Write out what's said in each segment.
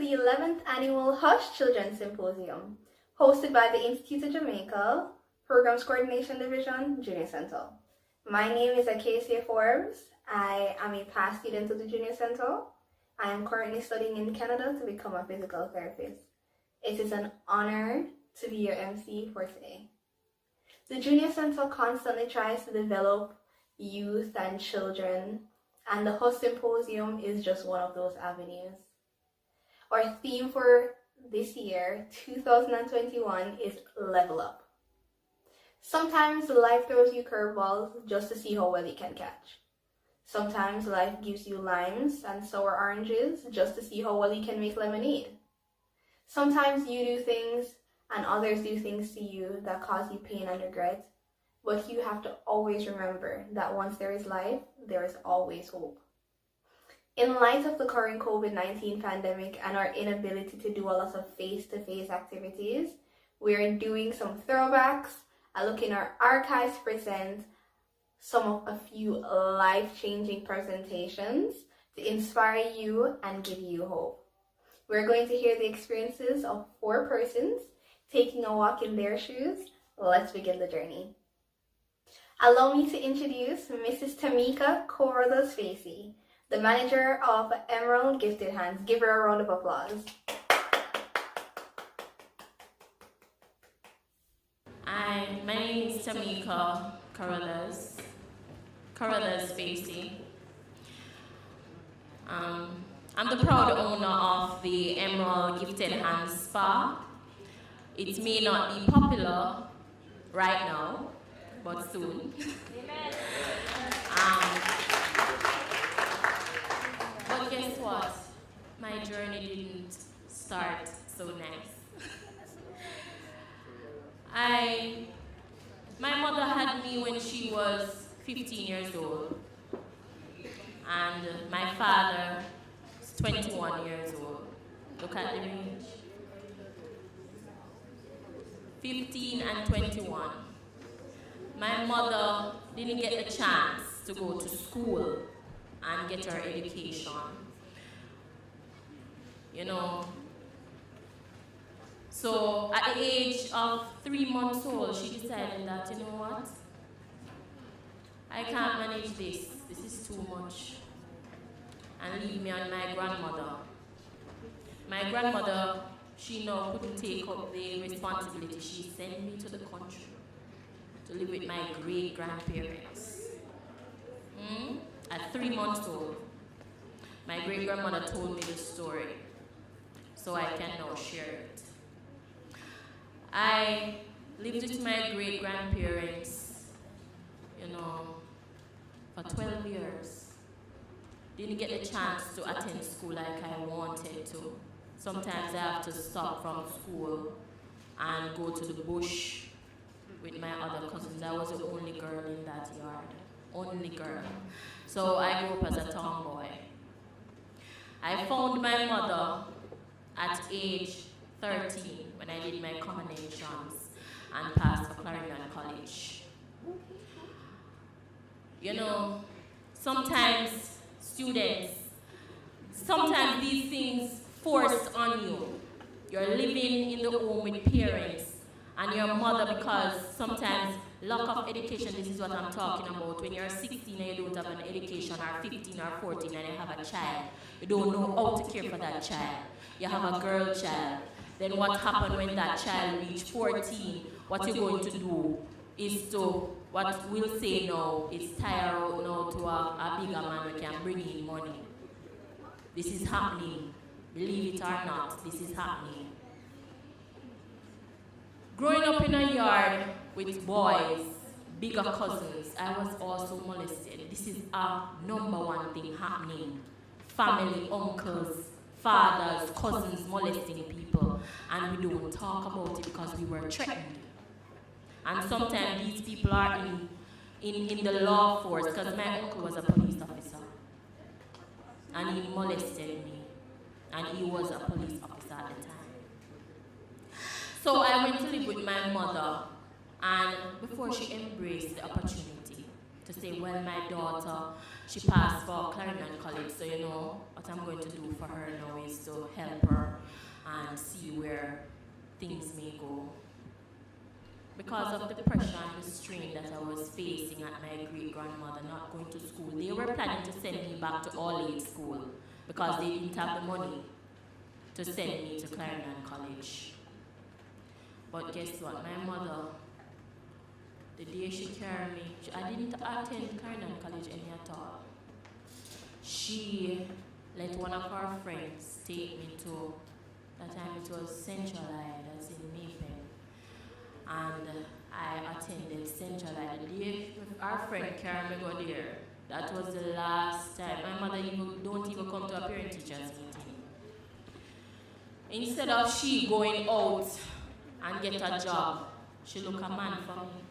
the 11th Annual Hush Children's Symposium, hosted by the Institute of Jamaica, Programs Coordination Division, Junior Center. My name is Acacia Forbes. I am a past student of the Junior Center. I am currently studying in Canada to become a physical therapist. It is an honor to be your MC for today. The Junior Center constantly tries to develop youth and children, and the Hush Symposium is just one of those avenues. Our theme for this year, 2021, is Level Up. Sometimes life throws you curveballs just to see how well you can catch. Sometimes life gives you limes and sour oranges just to see how well you can make lemonade. Sometimes you do things and others do things to you that cause you pain and regret, but you have to always remember that once there is life, there is always hope. In light of the current COVID-19 pandemic and our inability to do a lot of face-to-face activities, we are doing some throwbacks and looking at our archives to present a few life-changing presentations to inspire you and give you hope. We're going to hear the experiences of 4 persons taking a walk in their shoes. Let's begin the journey. Allow me to introduce Mrs. Tamika Corrales-Facey, the manager of Emerald Gifted Hands. Give her a round of applause. My name is Tamika Corrales-Facey. I'm the proud owner of the Emerald Gifted Hands Spa. It may not be popular right now, but soon. But guess what? My journey didn't start so nice. My mother had me when she was 15 years old, and my father is 21 years old. Look at the range. 15 and 21. My mother didn't get the chance to go to school and get her education. So at the age of 3 months old, she decided that, you know what? I can't manage this. This is too much. And leave me on my grandmother. My grandmother, she now couldn't take up the responsibility. She sent me to the country to live with my great-grandparents. At 3 months old, my great-grandmother told me the story, so I can now share it. I lived with my great-grandparents, for 12 years. Didn't get the chance to attend school like I wanted to. Sometimes I have to stop from school and go to the bush with my other cousins. I was the only girl in that yard, only girl. So I grew up as a tomboy. I found my mother at age 13 when I did my combinations and passed for Clarendon College. Sometimes these things force on you. You're living in the home with parents and your mother, because sometimes lack of education, this is what I'm talking about. When you're 16 and you don't have an education, or 15 or 14 and you have a child, you don't know how to care for that child. You have a girl child. Then what happens when that child reaches 14? What you're going to do is to, what we'll say now, is tire out now to a bigger man who can bring in money. This is happening. Believe it or not, this is happening. Growing up in a yard with boys, bigger cousins, I was also molested. This is a #1 thing happening. Family, uncles, fathers, cousins molesting people, and we don't talk about it because we were threatened. And sometimes these people are in the law force, because my uncle was a police officer, and he molested me, and he was a police officer at the time. So I went to live with my mother, and before she embraced the opportunity to say, well, my daughter, she passed for Clarendon College, so what I'm going to do for her now is to help her and see where things may go. Because of the pressure and the strain that I was facing at my great-grandmother not going to school, they were planning to send me back to all-age school because they didn't have the money to send me to Clarendon College. But guess what? My mother, the day she carried me, I didn't attend Clarendon College any at all. She let one of her friends take me to, that time it was Central Eye, that's in Maypen. And I attended Central Eye. The day our friend carried me go there, that was the last time. My mother don't even come to a parent teachers meeting. Instead of she going out and get a job, she look a man for me.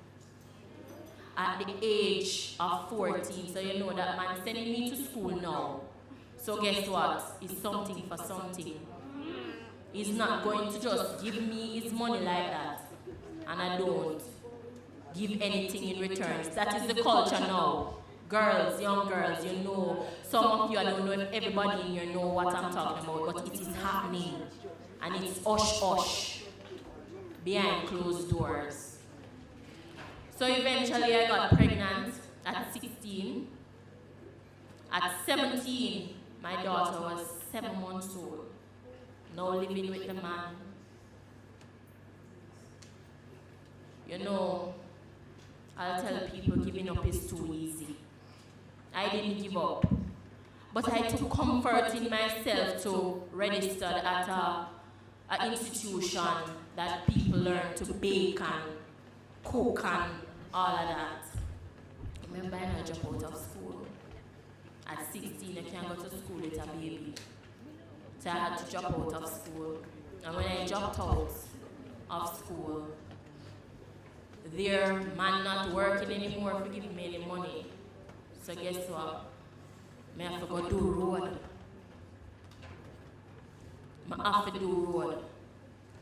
At the age of 14, so you know that man sending me to school now. So guess what? It's something for something. He's not going to just give me his money like that. And I don't give anything in return. That is the culture now. Girls, young girls, you know, some of you, I don't know if everybody in here know what I'm talking about, but it is happening. And it's hush-hush behind closed doors. So eventually I got pregnant at 16. At 17, my daughter was 7 months old. Now living with the man. You know, I'll tell people giving up is too easy. I didn't give up. But I took comfort in myself to register at an institution that people learn to bake and cook and all of that. Remember, I dropped out of school. At 16, I can't go to school with a baby. So I had to drop out of school. And when I dropped out of school, their man not working anymore for giving me any money. So guess what? I have to go do road. I have to do road.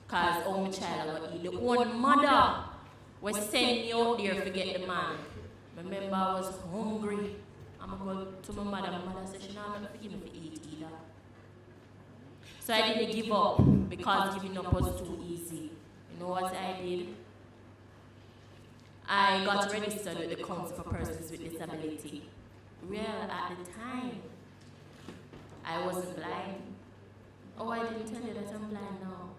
Because all my child got eat. The own mother was sending me out there to get the man. I remember I was hungry. I'm going to go to my mother. My mother said, she's not going to give me to eat either. So I didn't give up because giving up was too easy. You know what I did? I got registered with the Council for Persons with Disability. Well, at the time, I wasn't blind. Oh, I didn't tell you that I'm blind now.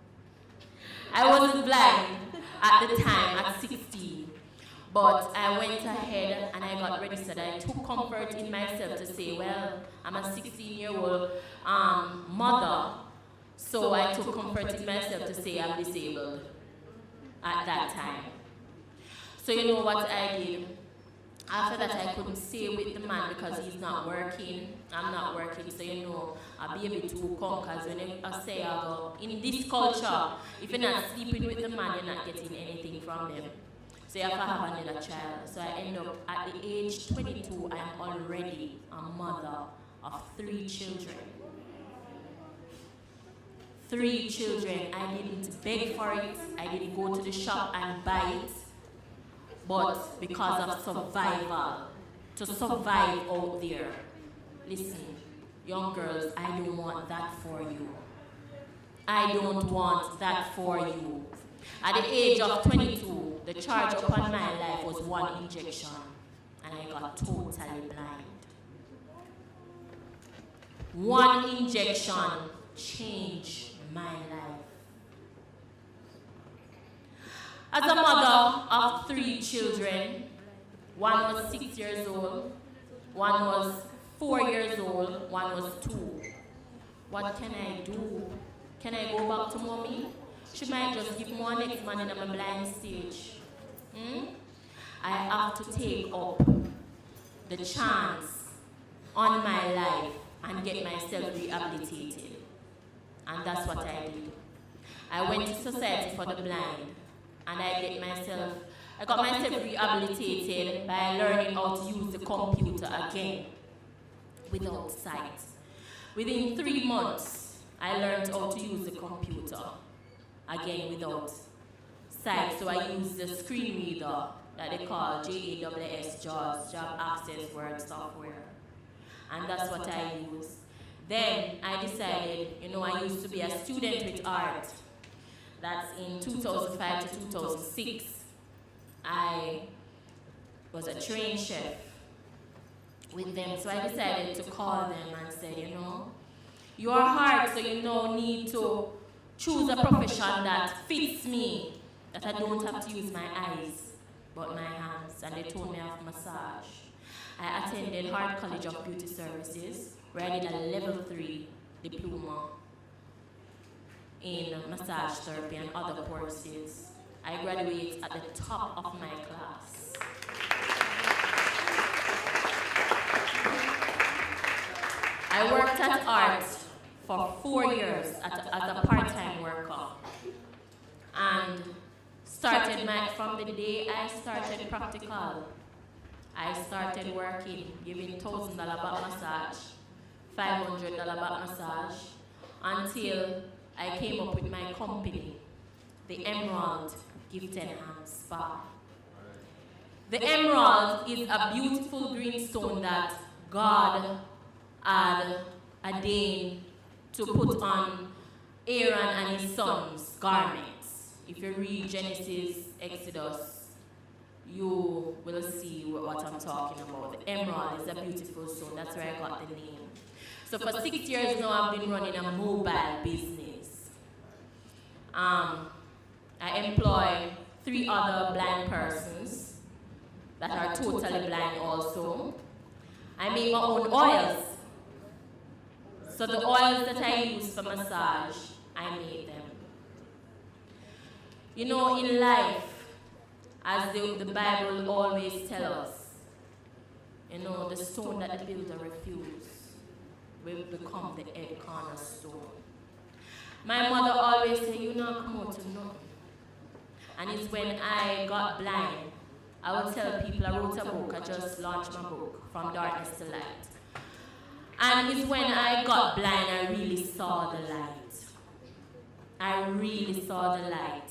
I wasn't blind at the time, at 16. But I went ahead and I got registered. I took comfort in myself to say, well, I'm a 16-year-old mother, so I took comfort in myself to say I'm disabled at that time. So you know what I did? After that, I couldn't stay with the man because he's not working. I'm not working, so you know, I'll be able to come because when I say I go, in this culture, if you're not sleeping with the man, you're not getting anything from them. So you have to have another child. So I end up, at the age 22, I'm already a mother of 3 children. 3 children. I didn't beg for it. I didn't go to the shop and buy it. But because of survival, to survive out there. Listen, young girls, I don't want that for you. I don't want that for you. At the age of 22, the charge upon my life was 1 injection, and I got totally blind. 1 injection changed my life. As a mother of 3 children, one was 6 years old, one was 4 years old, one was 2. What can I do? Can I go back to mommy? She might just give me one next man in a blind stage. I have to take up the chance on my life and get myself rehabilitated. And that's what I did. I went to Society for the Blind. And I got myself rehabilitated by learning how to use the computer again without sight. Within 3 months, I learned how to use the computer again without sight. So I used the screen reader that they call JAWS, JAWS, Job Access Word Software. And that's what I use. Then I decided, I used to be a student with art. That's in 2005 to 2006. I was a trained chef with them. So I decided to call them and said, you are hard, so need to choose a profession that fits me, that I don't have to use my eyes, but my hands. And they told me of massage. I attended Hart College of Beauty Services, where I did a level 3 diploma in massage therapy and other courses. I graduated at the top of my class. I worked at art for 4 years as a part-time worker, and from the day I started practical, I started working, giving $1,000 back massage, $500 back massage, until I came up with my company, the Emerald Gifted Hand Spa. The emerald is a beautiful green stone that God had ordained to put on Aaron and his sons' garments. If you read Genesis, Exodus, you will see what I'm talking about. The emerald is a beautiful stone. That's where I got the name. So for 6 years now, I've been running a mobile business. I employ 3 other blind persons that are totally blind also. I make my own oils. So the oils that I use for massage, I make them. In life, as the Bible always tells us, the stone that the builder refused will become the head cornerstone. My mother always said, you not come out to know. And it's when I got blind, I would tell people I wrote a book. I just launched my book, From Darkness to Light. And it's when I got blind, I really saw the light. I really saw the light.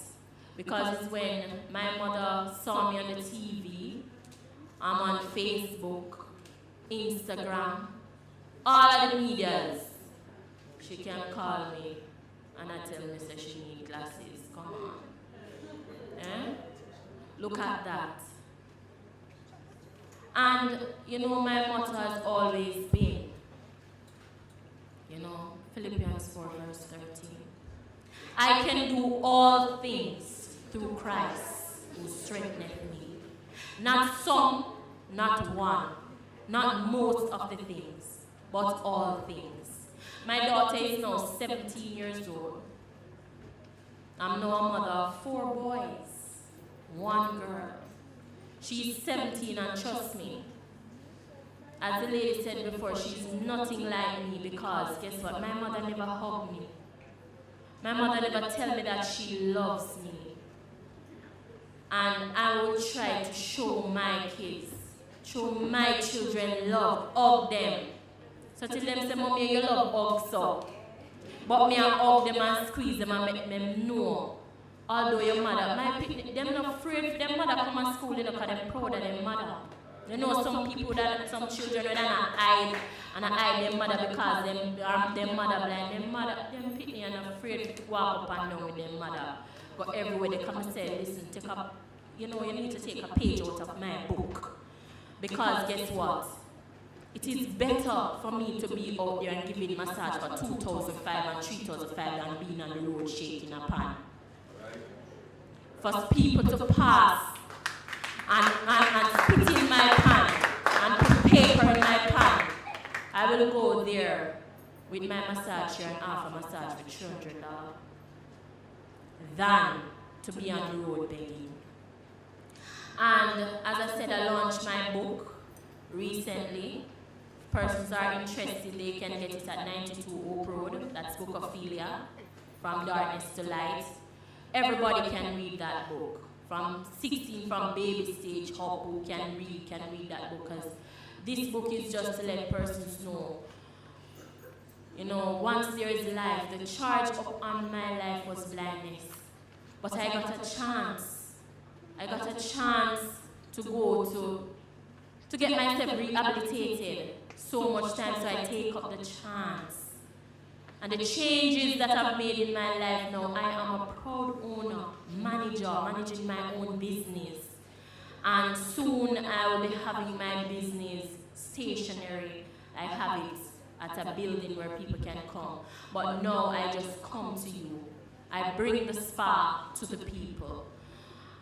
Because it's when my mother saw me on the TV, I'm on Facebook, Instagram, all of the medias. She can call me and I tell me that she needs glasses. Come on. Eh? Look at that. And, my motto has always been, Philippians 4 verse 13. I can do all things through Christ who strengtheneth me. Not some, not one, not most of the things, but all things. My daughter is now 17 years old. I'm now a mother of 4 boys, 1 girl. She's 17 and trust me, as the lady said before, she's nothing like me because guess what? My mother never hugged me. My mother never tell me that she loves me. And I will try to show my kids, show my children love, hug them. So till them say, Mommy, you love hug so. But me I hug them and squeeze them and make them know. Although your mother, them not afraid for their mother come to school, because they're proud of their mother. You know some people some children that not hide and I hide their mother because their mother blind. Them pitney and afraid to walk up and down with their mother. But everywhere they come and say, listen, you need to take a page out of my book. Because guess what? It is better for me to be out there and giving massage for 2,500 and 3,500 than being on the road shaking a pan. For people to pass and spit in my pan and put paper in my pan, I will go there with my massager and offer massage for $300 than to be on the road begging. And as I said, I launched my book recently. Persons are interested, they can get it at 92 Oak Road. That's Bookophilia, From Darkness to Light. Everybody can read that book. From 16, from baby stage up, who can read that book. Because this book is just to let persons know, once there is life, the charge on my life was blindness. But I got a chance. I got a chance to go to get myself rehabilitated so much time, so I take up the chance And the changes that I've made in my life now, I am a proud owner, manager, managing my own business. And soon I will be having my business stationary. I have it at a building where people can come. But now I just come to you. I bring the spa to the people.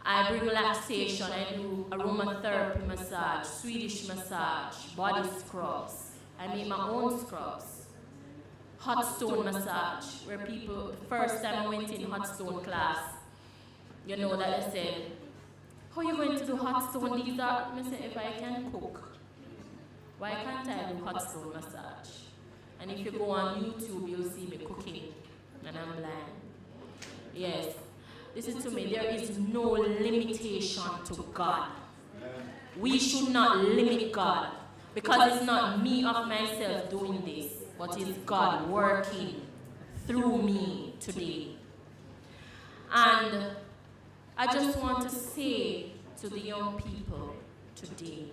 I bring relaxation. I do aromatherapy massage, Swedish massage, body scrubs. I make my own scrubs. Hot stone massage, where people, the first time I went in hot stone class, you know that they said, how are you going to do hot stone? These are, I said, if I can cook, why can't I do hot stone massage? And if you go on YouTube, you'll see me cooking, and I'm blind. Yes, listen to me, there is no limitation to God. We should not limit God, because it's not me of myself doing this, but it's God working through me today. And I just want to say to the young people today,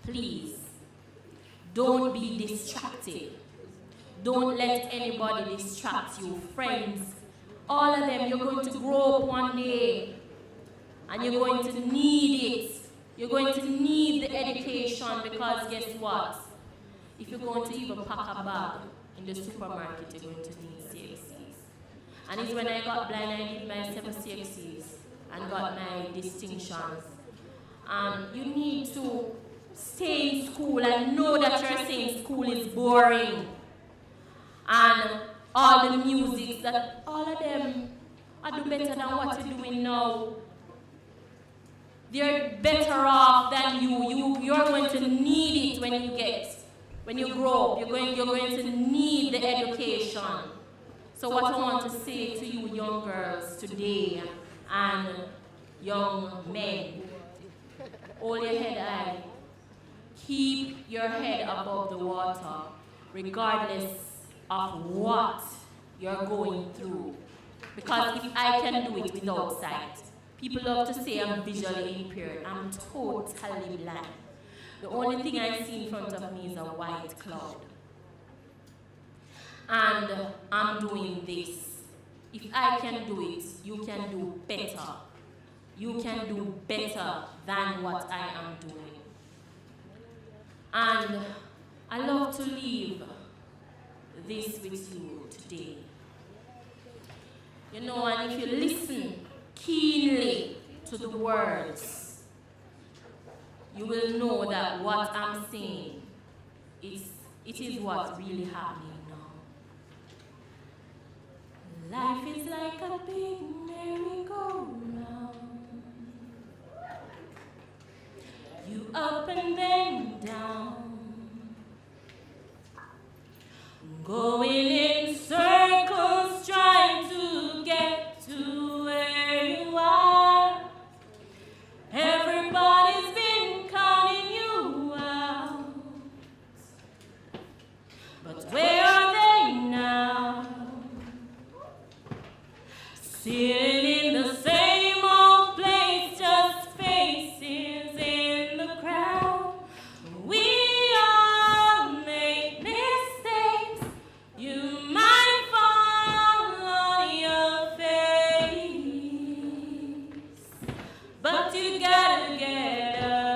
please, don't be distracted. Don't let anybody distract you. Friends, all of them, you're going to grow up one day, and you're going to need it. You're going to need the education, because guess what? If you're going to even pack a bag in the supermarket, you're going to need CXCs. And it's when I got blind, I did my 7 CXCs and got my distinctions. You need to stay in school and know that you're saying school is boring. And all the music, that all of them are do better than what you're doing now. They're better off than you. You're going to need it when you grow up. You're going to need the education. So what I want to say to you young girls today and young men, hold your head high. Keep your head above the water, regardless of what you're going through. Because if I can do it without sight, people love to say I'm visually impaired. I'm totally blind. The only thing I see in front of me is a white cloud. And I'm doing this. If I can do it, you can do better. You can do better than what I am doing. And I love to leave this with you today. You know, and if you listen keenly to the words, you will know that what I'm saying it is what's really happening now. Life is like a big merry-go-round. You up and then down, going in circles, trying to get to where you are. Everybody's been counting you out, but where are they now? Sitting in the same old place, just faces in the crowd. We all make mistakes. You might fall on your face, but you gotta get up.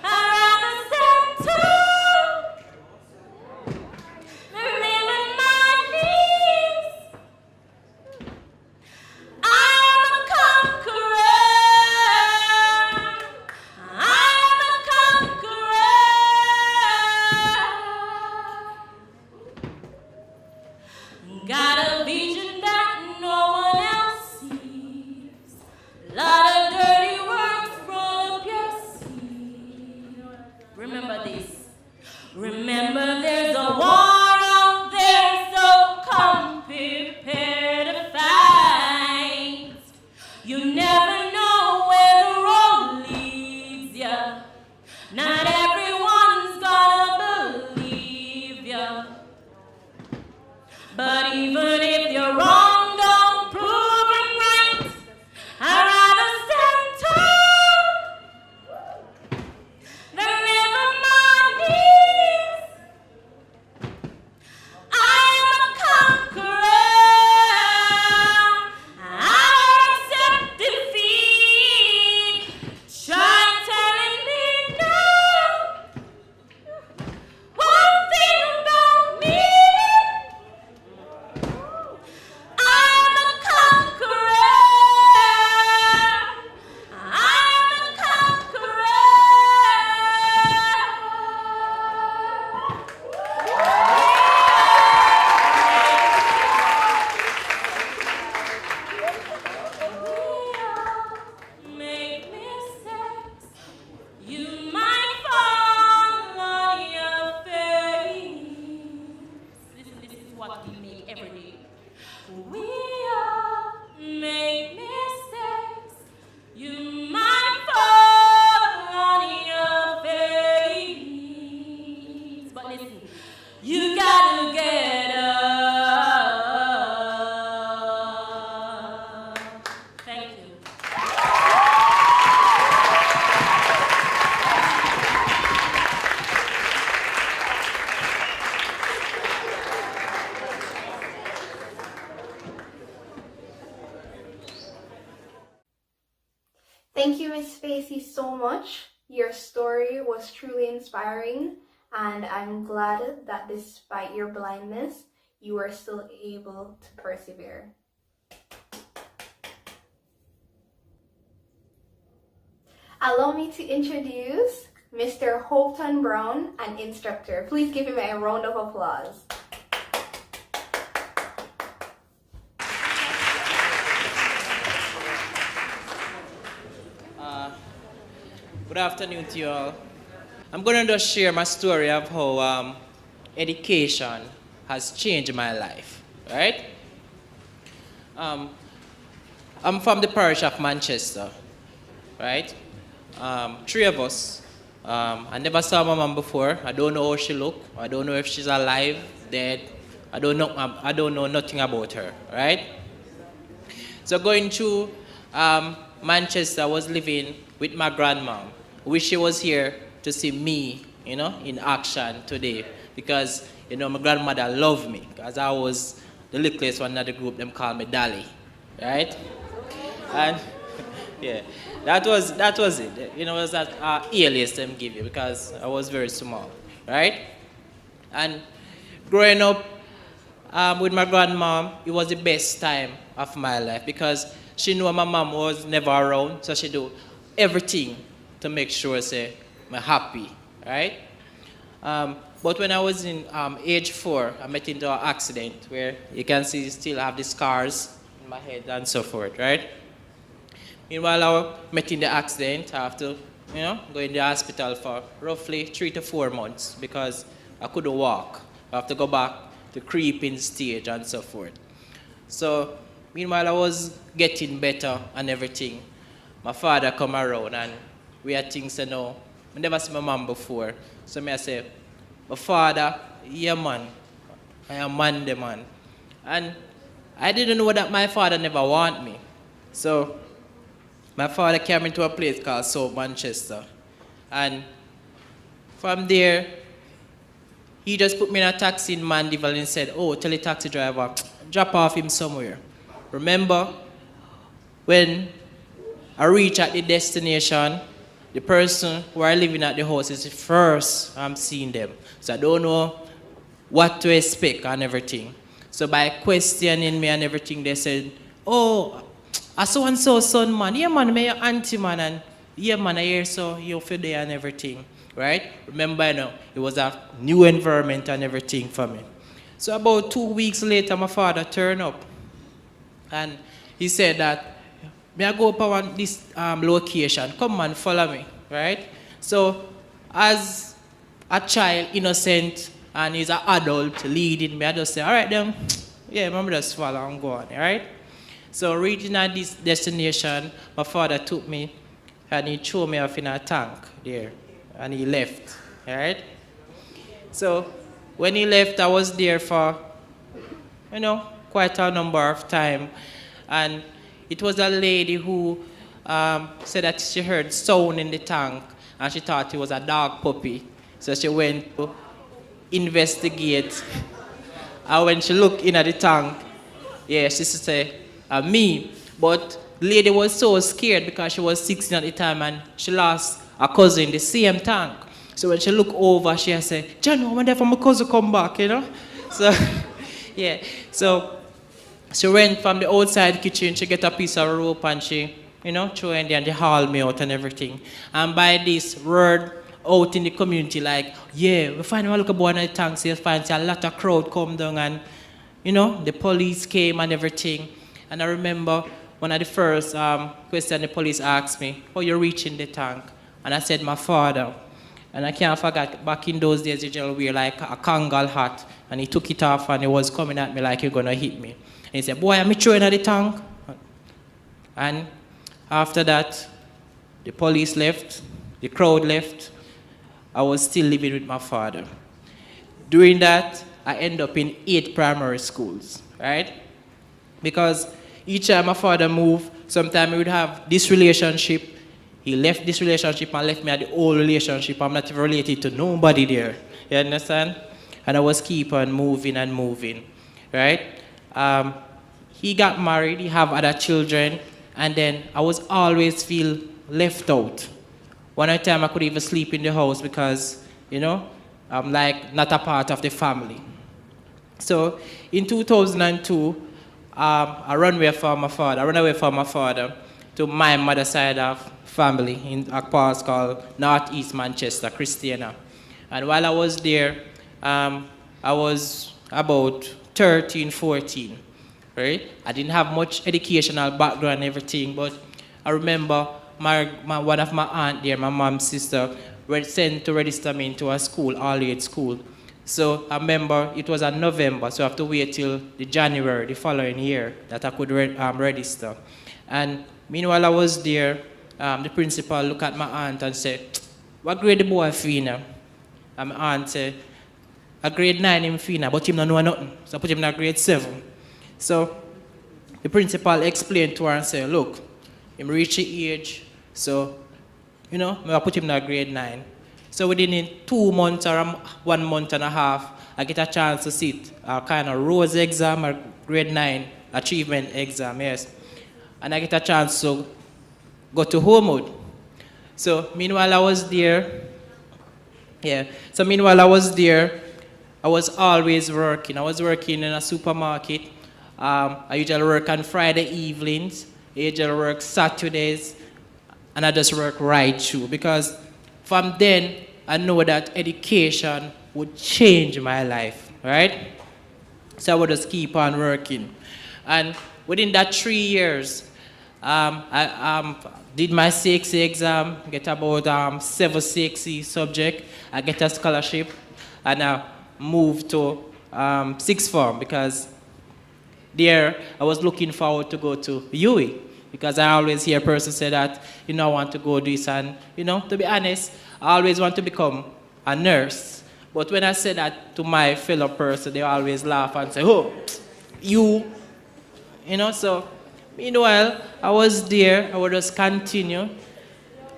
I'd rather stand tall than live on my knees. I'm a conqueror. I'm a conqueror. Got a vision that no one else sees. Lot of dirty words roll up your sleeve. Remember this. Remember there's a war out there, so come prepared to fight. You never know where the road leads ya. Not everyone's gonna believe ya. But even if you're wrong, don't prove it right. I'd rather stand tall than live on my knees. make every day. We all make mistakes. You might fall on your face, but listen, you gotta get up. Thank you. Thank you, Miss Spacey, so much. Your story was truly inspiring, and I'm glad that despite your blindness, you were still able to persevere. Allow me to introduce Mr. Houghton Brown, an instructor. Please give him a round of applause. Good afternoon to you all. I'm going to just share my story of how education has changed my life, right? I'm from the parish of Manchester, right? Three of us. I never saw my mom before. I don't know how she looks. I don't know if she's alive, dead. I don't know nothing about her, right? So going through Manchester, I was living with my grandmom. Wish she was here to see me, in action today. Because, my grandmother loved me. Because I was the littlest one of the group, them called me Dolly. Right? And, yeah, that was it. It was that alias them give you because I was very small. Right? And growing up with my grandmom, it was the best time of my life. Because she knew my mom was never around. So she do everything to make sure say I'm happy, right? But when I was in age 4, I met into an accident where you can see still have the scars in my head and so forth, right? Meanwhile, I met in the accident, I have to, go in the hospital for roughly 3 to 4 months because I couldn't walk. I have to go back to creeping stage and so forth. So, meanwhile, I was getting better and everything. My father come around and we had things to know. I never seen my mom before. So I say, my father, yeah man, I am man the man. And I didn't know that my father never want me. So my father came into a place called South Manchester. And from there, he just put me in a taxi in Mandeville and said, oh, tell the taxi driver, drop off him somewhere. Remember, when I reach at the destination, the person who are living at the house is the first I'm seeing them. So I don't know what to expect and everything. So by questioning me and everything, they said, oh, I so-and-so son, man. Yeah, man, my auntie, man. And yeah, man, I hear so you're for there and everything. Right? Remember, it was a new environment and everything for me. So about 2 weeks later, my father turned up. And he said that, may I go up on this location? Come on, follow me, right? So, as a child, innocent, and he's an adult leading me, I just say, all right then, yeah, mom just follow and go on, all right? So, reaching at this destination, my father took me and he threw me off in a tank there, and he left, all right? So, when he left, I was there for, quite a number of time, and it was a lady who said that she heard sound in the tank and she thought it was a dog puppy. So she went to investigate. And when she looked in at the tank, yeah, she said, me. But the lady was so scared because she was 16 at the time and she lost a cousin in the same tank. So when she looked over, she said, John, I wonder if my cousin come back, So, yeah. So she went from the outside kitchen, she get a piece of rope and she, threw in there and they hauled me out and everything. And by this word out in the community, like, yeah, we find a little boy in the tank, so you find a lot of crowd come down and, the police came and everything. And I remember one of the first questions the police asked me, how you reaching the tank? And I said, my father. And I can't forget, back in those days, you just wear like a Kangal hat, and he took it off and he was coming at me like he gonna hit me. And he said, boy, I'm throwing at the tank. And after that, the police left, the crowd left. I was still living with my father. During that, I ended up in 8 primary schools, right? Because each time my father moved, sometimes we would have this relationship. He left this relationship and left me at the old relationship. I'm not even related to nobody there. You understand? And I was keep on moving and moving, right? He got married, he have other children, and then I was always feel left out. One time I could even sleep in the house because, you know, I'm like not a part of the family. So in 2002, I ran away from my father to my mother's side of family in a part called Northeast Manchester, Christiana. And while I was there, I was about 13, 14, right? I didn't have much educational background and everything, but I remember one of my aunt there, my mom's sister, were sent to register me into a school, all-age school. So I remember it was in November, so I have to wait till the January, the following year, that I could register. And meanwhile I was there, the principal looked at my aunt and said, what grade the boy fina? And my aunt said, a grade 9 in fina, but him don't know nothing. So I put him in a grade 7. So the principal explained to her and said, look, him reach the age, so, you know, I put him in a grade 9. So within 2 months or 1 month and a half, I get a chance to sit a kind of Rose exam or grade 9 achievement exam, yes. And I get a chance to go to Homewood. So meanwhile I was there, I was always working. I was working in a supermarket. I usually work on Friday evenings. I usually work Saturdays. And I just work right through. Because from then, I know that education would change my life, right? So I would just keep on working. And within that 3 years, I did my CXC exam, get about 7 CXC subject. I get a scholarship, and I moved to sixth form because there I was looking forward to go to UE because I always hear a person say that, you know, I want to go do this, and, you know, to be honest, I always want to become a nurse. But when I say that to my fellow person, they always laugh and say, oh, you know, so meanwhile, I was there, I would just continue.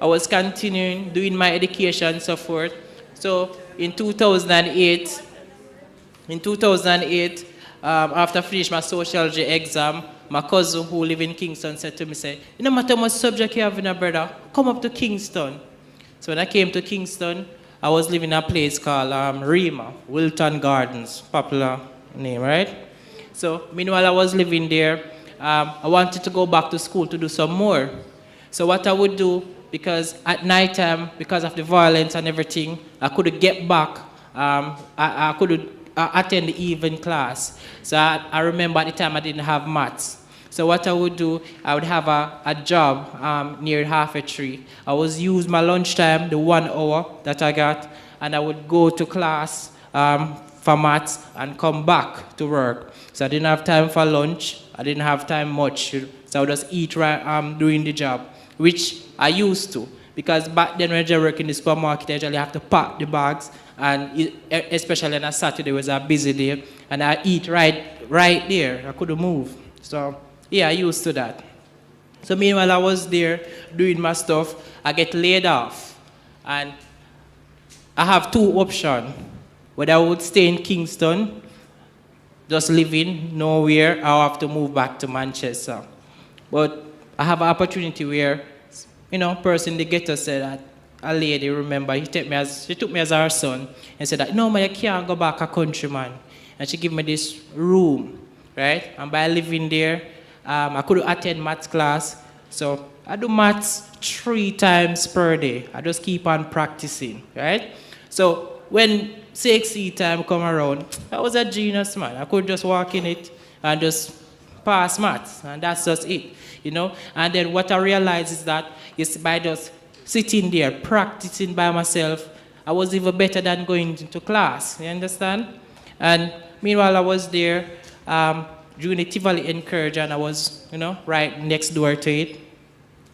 I was continuing doing my education and so forth. So in 2008, after I finished my sociology exam, my cousin who live in Kingston said to me, say, no matter how much subject you have in a brother, come up to Kingston. So when I came to Kingston, I was living in a place called Rima, Wilton Gardens, popular name, right? So meanwhile I was living there, I wanted to go back to school to do some more. So what I would do, because at night time, because of the violence and everything, I couldn't get back. I couldn't attend the evening class. So I remember at the time I didn't have maths. So what I would do, I would have a job near half a tree. I would use my lunchtime, the 1 hour that I got, and I would go to class for maths and come back to work. So I didn't have time for lunch. I didn't have time much. So I would just eat right doing the job, which I used to. Because back then when I work in the supermarket, I usually have to pack the bags, and especially on a Saturday was a busy day, and I eat right there. I couldn't move. So yeah, I used to that. So meanwhile I was there doing my stuff, I get laid off. And I have 2 options. Whether I would stay in Kingston, just living nowhere, or I have to move back to Manchester. But I have an opportunity where, you know, person in the ghetto said that a lady, remember, she took me as her son and said that, no, man, you can't go back a country, man. And she gave me this room, right? And by living there, I could attend maths class. So I do maths 3 times per day. I just keep on practicing, right? So when 6E time come around, I was a genius, man. I could just walk in it and just pass maths, and that's just it, you know? And then what I realized is that it's by just sitting there, practicing by myself, I was even better than going into class, you understand? And meanwhile, I was there during the Tivoli incursion, I was, right next door to it.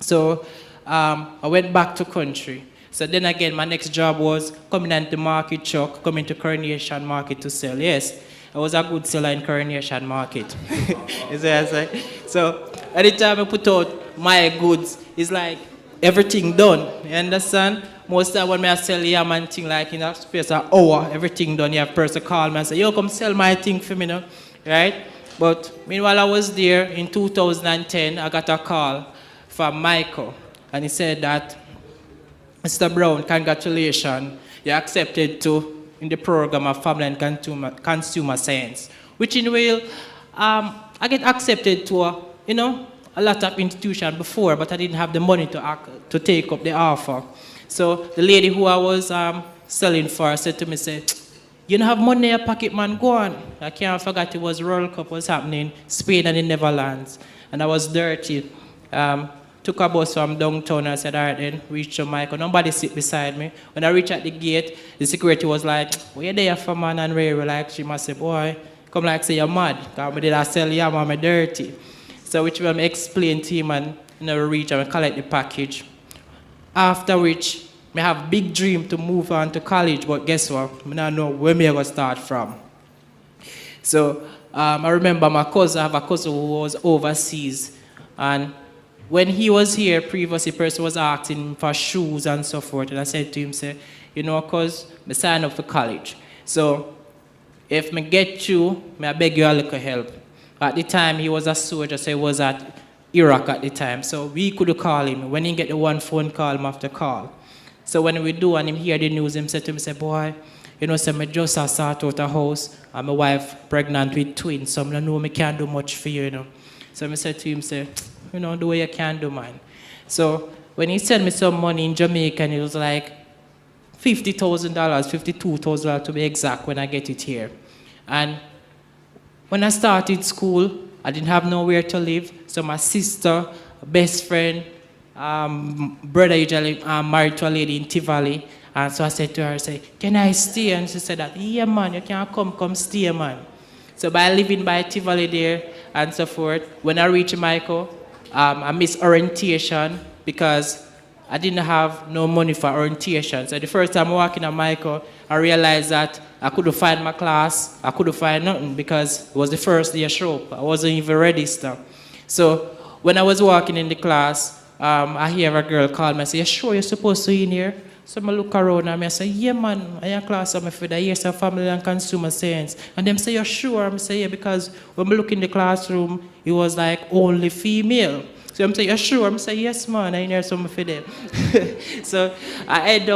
So I went back to country. So then again, my next job was coming into market truck, coming to Coronation Market to sell. Yes, I was a good seller in Coronation Market. You see what I say? So anytime I put out my goods, it's like everything done. You understand? Most time when I sell yam and thing like in a space of hour, everything done, you have person call me and say, yo, come sell my thing for me now. Right? But meanwhile I was there in 2010, I got a call from Michael. And he said that, Mr. Brown, congratulations, you accepted to in the program of Family and Consumer Science, which in a way, I get accepted to, a lot of institutions before, but I didn't have the money to take up the offer. So the lady who I was selling for said to me, you don't have money in your pocket, man, go on. I can't forget it was World Cup was happening, Spain and the Netherlands, and I was dirty. Took a bus from downtown and I said, all right then, reach Jamaica. Nobody sit beside me. When I reached at the gate, the security was like, where you there for, man? And we were like, she must say, boy, come like say you're mad. Because I did I sell yam and I'm dirty. So which I explained to him and we reach and we collect the package. After which, I have a big dream to move on to college, but guess what? I don't know where I'm going to start from. So I remember I have a cousin who was overseas. And when he was here, previously, person was asking for shoes and so forth. And I said to him, cuz I sign up for college. So if I get you, I beg you a little help. At the time, he was a soldier, so he was at Iraq at the time. So we could call him. When he get the one phone call, him after call. So when we do and him hear the news, him said to me, boy, I just sort out a house and my wife pregnant with twins, so I know I can't do much for you, So I said to him, do what you can do, man. So when he sent me some money in Jamaica, and it was like $50,000, $52,000 to be exact when I get it here. And when I started school, I didn't have nowhere to live. So my sister, best friend, brother usually married to a lady in Tivoli. And so I said to her, can I stay? And she said that, yeah, man, you can come stay, man. So by living by Tivoli there and so forth, when I reached Michael, I missed orientation because I didn't have no money for orientation. So the first time I walked in at Michael, I realized that I couldn't find my class. I couldn't find nothing because it was the first day I showed up. I wasn't even registered. So when I was walking in the class, I hear a girl call me and say, you sure you're supposed to be in here? So I look around and I say, yeah, man, I am class of for the years of Family and Consumer Science. And them say, you're sure? I say, yeah, because when I look in the classroom, it was like only female. So I'm saying, you're sure? I say, yes, man, I hear something for them. So I end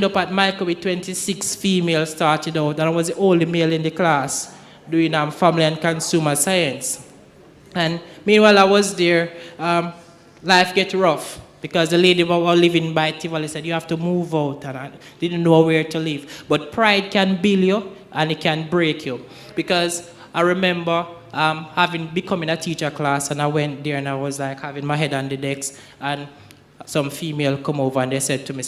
up at Michael with 26 females started out, and I was the only male in the class doing Family and Consumer Science. And meanwhile I was there, life get rough. Because the lady who was living by Tivoli said, you have to move out, and I didn't know where to live. But pride can build you, and it can break you. Because I remember becoming a teacher class, and I went there, and I was like having my head on the decks, and some female come over, and they said to me,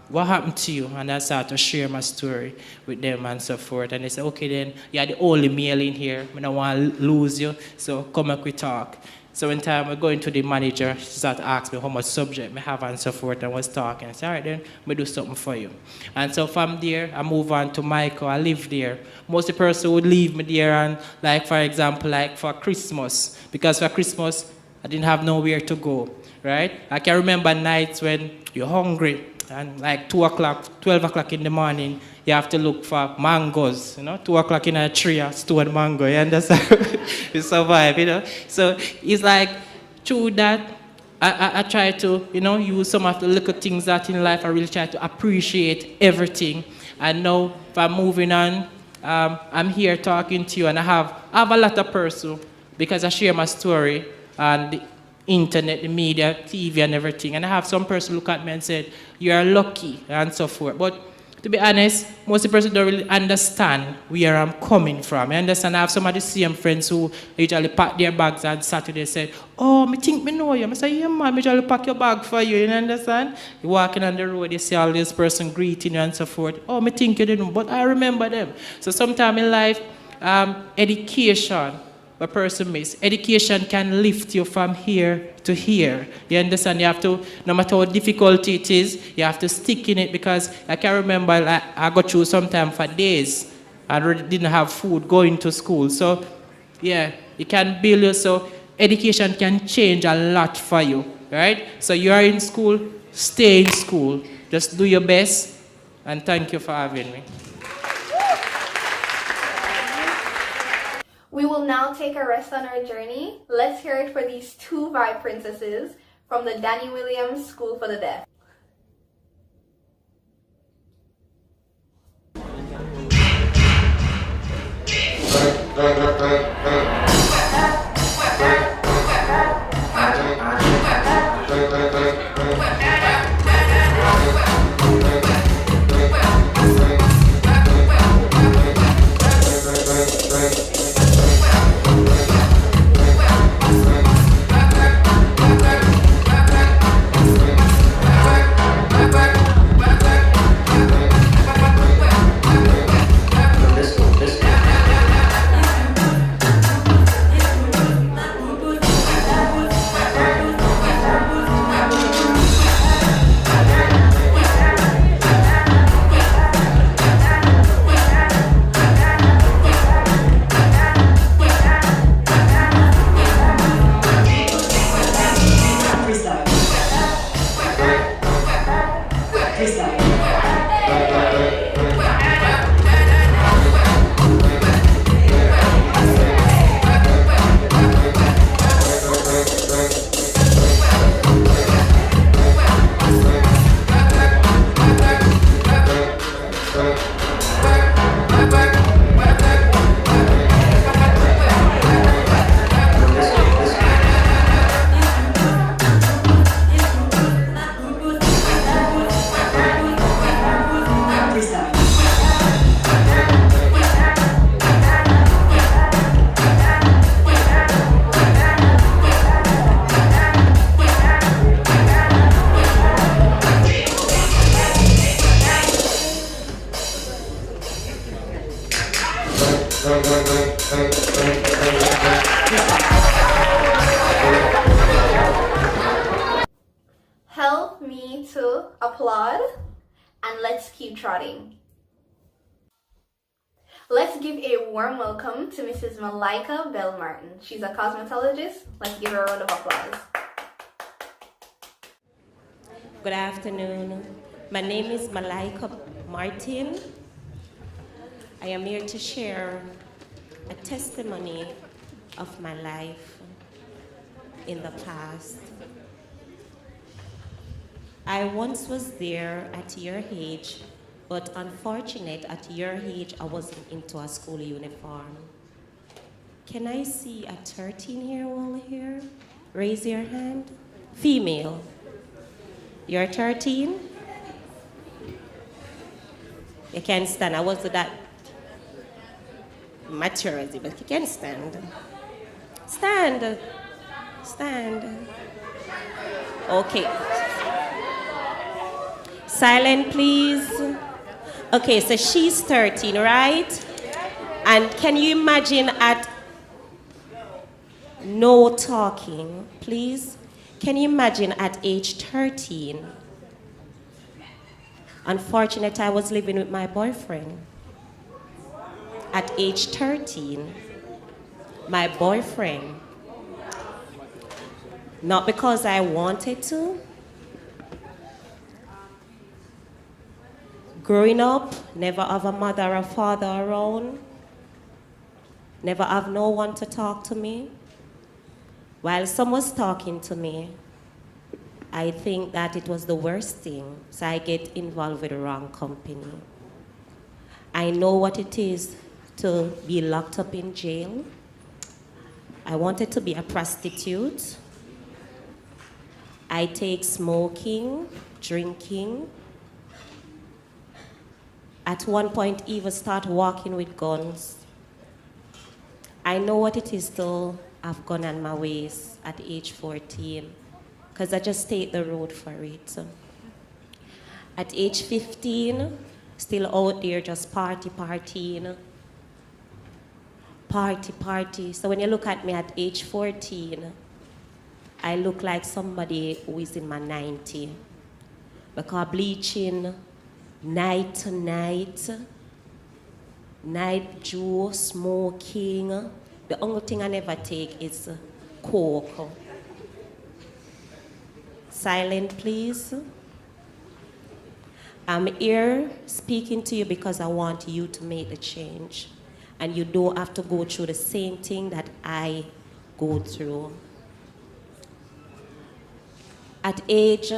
what happened to you? And I started to share my story with them and so forth. And they said, okay, then, you're the only male in here. I don't want to lose you, so come and we talk. So one time I go into the manager, she started to ask me how much subject I have and so forth, and I was talking. I said, all right then, I do something for you. And so from there, I move on to Michael. I live there. Most of the person would leave me there, and like for example, like for Christmas, because for Christmas, I didn't have nowhere to go, right? I can remember nights when you're hungry, and like 2 o'clock, 12 o'clock in the morning, you have to look for mangoes, 2 o'clock in a tree, a stone mango, you understand? You survive, So it's like, through that, I try to, use some of the little things that in life I really try to appreciate everything. And now, if I'm moving on, I'm here talking to you, and I have a lot of person, because I share my story on the internet, the media, TV and everything. And I have some person look at me and said, you're lucky, and so forth. But to be honest, most of the person don't really understand where I'm coming from. I understand I have some of the same friends who usually pack their bags on Saturday say, oh, me think me know you. I say, yeah, man, me usually pack your bag for you, you understand? You walking on the road, you see all this person greeting you and so forth. Oh, me think you didn't know, but I remember them. So sometime in life, education, a person miss. Education can lift you from here to here. You understand? You have to, no matter how difficult it is, you have to stick in it because I can remember I got through sometime for days. I really didn't have food going to school. So, yeah, it can build you. So, education can change a lot for you, right? So, you are in school, stay in school. Just do your best, and thank you for having me. We will now take a rest on our journey. Let's hear it for these two vibe princesses from the Danny Williams School for the Deaf. Help me to applaud, and let's keep trotting. Let's give a warm welcome to Mrs. Malika Bell Martin. She's a cosmetologist. Let's give her a round of applause. Good afternoon. My name is Malika Martin. I am here to share a testimony of my life in the past. I once was there at your age, but unfortunate at your age I wasn't into a school uniform. Can I see a 13-year-old here? Raise your hand. Female. You're 13? You can stand. I wasn't that mature as you, but you can stand. Stand. Stand. Okay. Silent, please. Okay, so she's 13, right? And can you imagine at no talking, please? Can you imagine at age 13? Unfortunately, I was living with my boyfriend. At age 13, my boyfriend, not because I wanted to. Growing up, never have a mother or father around, never have no one to talk to me. While someone was talking to me, I think that it was the worst thing, so I get involved with the wrong company. I know what it is to be locked up in jail. I wanted to be a prostitute. I take smoking, drinking. At one point, even start walking with guns. I know what it is to have gun on my waist at age 14, because I just take the road for it. At age 15, still out there just partying. Party. So when you look at me at age 14, I look like somebody who is in my 90s. Because bleaching, night to night Jew, smoking. The only thing I never take is coke. Silent, please. I'm here speaking to you because I want you to make the change. And you don't have to go through the same thing that I go through. At age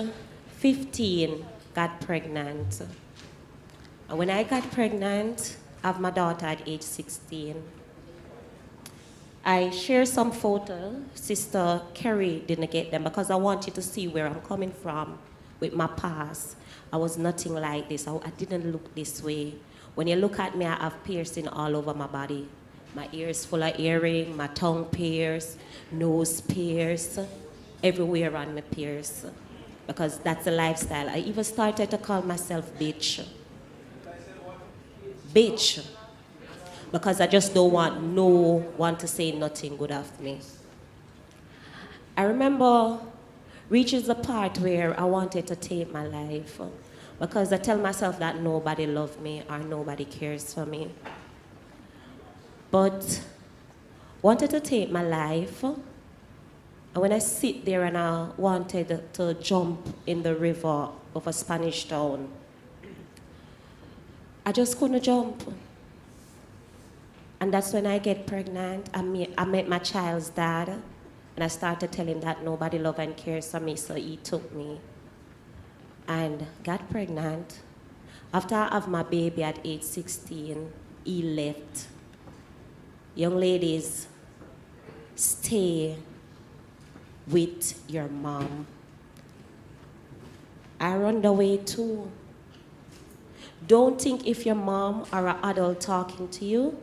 15, got pregnant. And when I got pregnant, I have my daughter at age 16. I share some photos. Sister Kerry didn't get them because I want you to see where I'm coming from with my past. I was nothing like this. I didn't look this way. When you look at me, I have piercing all over my body. My ears full of earring, my tongue pierced, nose pierced, everywhere on me pierced. Because that's the lifestyle. I even started to call myself bitch. Bitch. Because I just don't want no one to say nothing good of me. I remember reaching the part where I wanted to take my life. Because I tell myself that nobody loves me or nobody cares for me. But wanted to take my life. And when I sit there and I wanted to jump in the river of a Spanish town, I just couldn't jump. And that's when I get pregnant. I met my child's dad, and I started telling him that nobody loves and cares for me, so he took me and got pregnant. After I have my baby at age 16, he left. Young ladies, stay with your mom. I run away too. Don't think if your mom or an adult talking to you,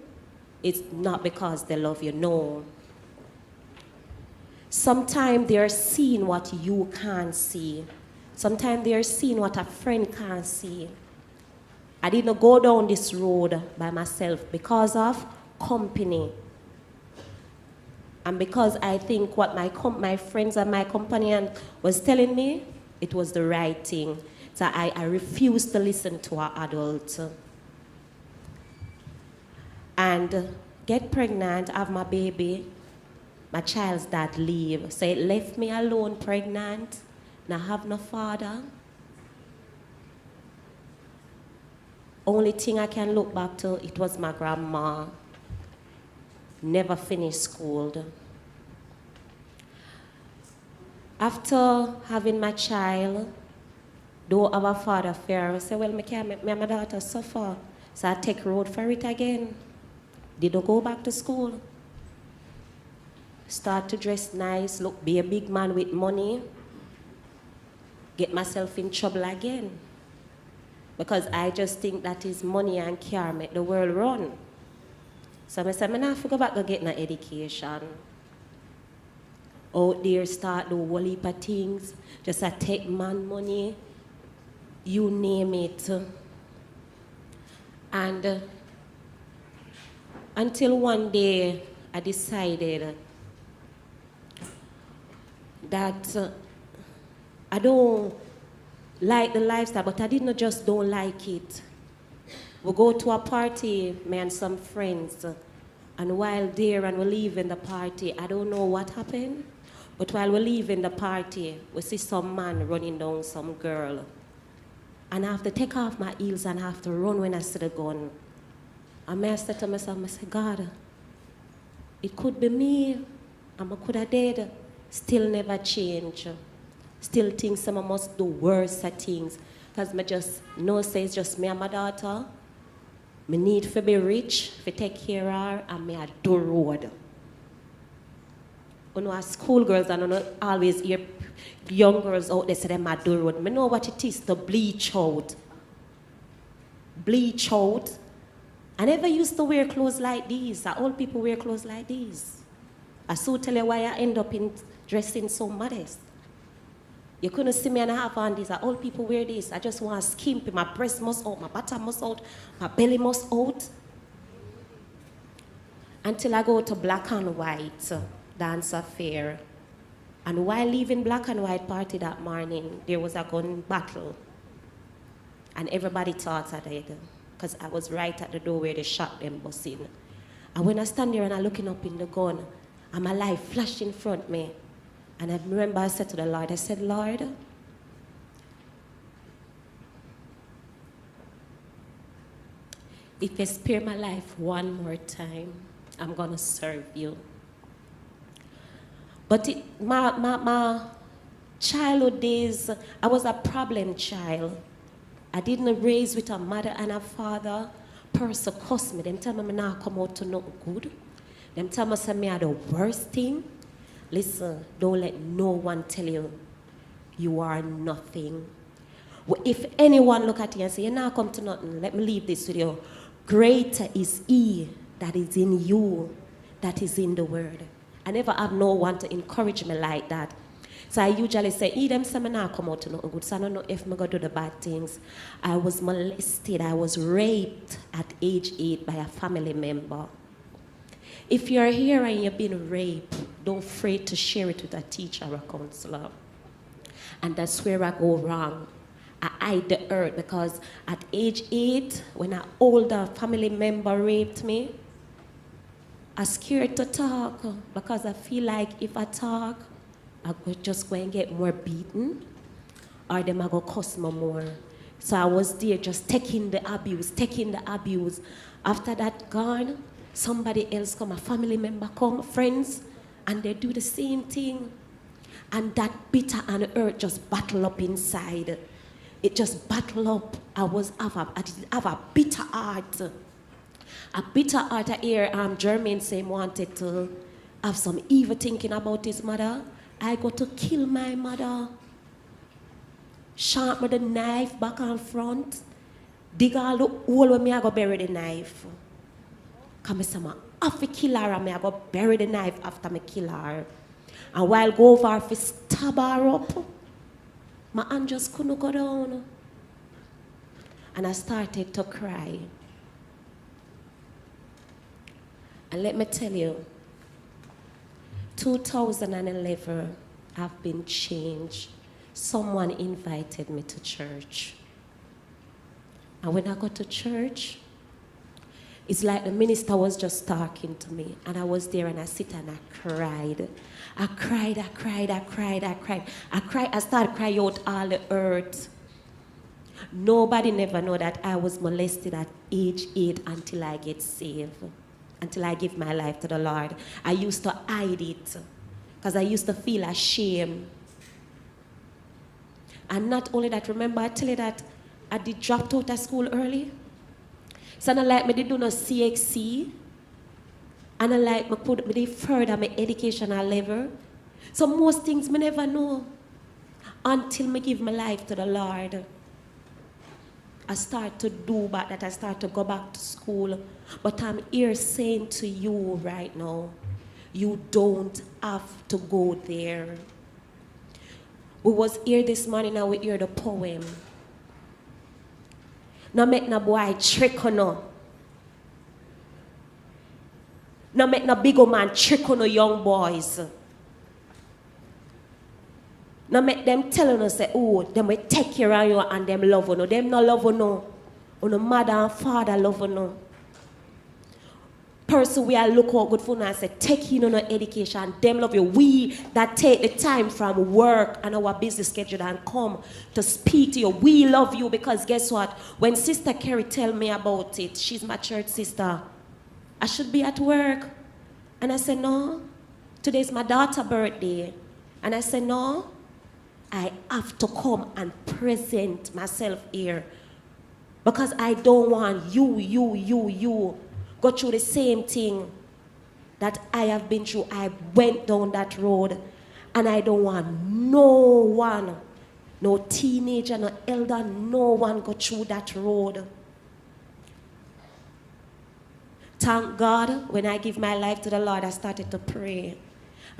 it's not because they love you, no. Sometimes they're seeing what you can't see. Sometimes they're seeing what a friend can't see. I didn't go down this road by myself because of company. And because I think what my friends and my companion was telling me, it was the right thing. So I refused to listen to an adult. And get pregnant, have my baby, my child's dad leave. So it left me alone, pregnant, and I have no father. Only thing I can look back to, it was my grandma. Never finished school. After having my child, don't have a father fear, I say, well, I can't make my daughter suffer. So I take road for it again. Didn't go back to school. Start to dress nice, be a big man with money. Get myself in trouble again. Because I just think that is money and car make the world run. So I said, I have to go back to get an education. Out there start do a whole heap of things. Just take man money. You name it. And until one day I decided that I don't like the lifestyle, but I didn't just don't like it. We go to a party, me and some friends, and while there and we leaving the party, I don't know what happened, but while we leaving the party, we see some man running down some girl. And I have to take off my heels and I have to run when I see the gun. And I said to myself, I said, God, it could be me, and I could have dead. Still never change. Still think someone must do worse at things. Because I just know say it's just me and my daughter. I need to be rich, to take care of her, and I do road. You know, as schoolgirls, and I don't always hear young girls out there say they do road. I know what it is to bleach out. bleach out. I never used to wear clothes like these. Old people wear clothes like these. I so tell you why I end up in dressing so modest. You couldn't see me and I have on these. Old people wear this. I just want to skimp. My breast must out, my bottom must out, my belly must out. Until I go to black and white dance affair. And while leaving black and white party that morning, there was a gun battle. And everybody thought I did. Because I was right at the door where they shot them busing. And when I stand there and I'm looking up in the gun, and my life flashed in front of me. And I remember I said to the Lord, I said, Lord, if you spare my life one more time, I'm going to serve you. But my childhood days, I was a problem child. I didn't raise with a mother and a father. Person cuss me. Them tell me I come out to nothing good. Them tell me say me are the worst thing. Listen, don't let no one tell you you are nothing. If anyone look at you and say, you're not come to nothing, let me leave this with you. Greater is He that is in you, that is in the world. I never have no one to encourage me like that. So I usually say, them say me not come out to nothing good, so I don't know if I'm going to do the bad things. I was molested, I was raped at age 8 by a family member. If you're here and you've been raped, don't afraid to share it with a teacher or a counselor. And that's where I go wrong. I hide the hurt because at age 8, when an older family member raped me, I'm scared to talk because I feel like if I talk, I could just go and get more beaten or them I go cuss me more. So I was there just taking the abuse. After that gone, somebody else come, a family member come, friends, and they do the same thing. And that bitter and hurt just battle up inside. It just battle up. I have a bitter heart. A bitter heart. I hear Jermaine say wanted to have some evil thinking about his mother. I got to kill my mother. Sharp with the knife back and front. Dig all the hole where me I go bury the knife. Come I say, I have to kill her and I go bury the knife after me kill her. And while go over to stab her up, my hand just couldn't go down. And I started to cry. And let me tell you, 2011, I've been changed. Someone invited me to church. And when I got to church, it's like the minister was just talking to me. And I was there and I sit and I cried. I started crying out all the hurt. Nobody never know that I was molested at age 8 until I get saved. Until I give my life to the Lord. I used to hide it because I used to feel ashamed. And not only that, remember I tell you that I did dropped out of school early. So I don't like me to do no CXC. And I like me put me further my educational level. So most things me never know until me give my life to the Lord. I start to do back that, I start to go back to school. But I'm here saying to you right now, you don't have to go there. We was here this morning and we hear the poem. No make no boy trick on no. No make no big old man trick on no young boys. No make them telling us say, oh, them will take care of you and them love you. No, them no love you no. Or no mother and father love you no. Person we are look out good for and say, take in on our education, them love you. We that take the time from work and our busy schedule and come to speak to you. We love you because guess what? When Sister Carrie tell me about it, she's my church sister, I should be at work. And I said, no, today's my daughter's birthday. And I said, no, I have to come and present myself here because I don't want you go through the same thing that I have been through. I went down that road and I don't want no one, no teenager, no elder, no one go through that road. Thank God, when I give my life to the Lord, I started to pray.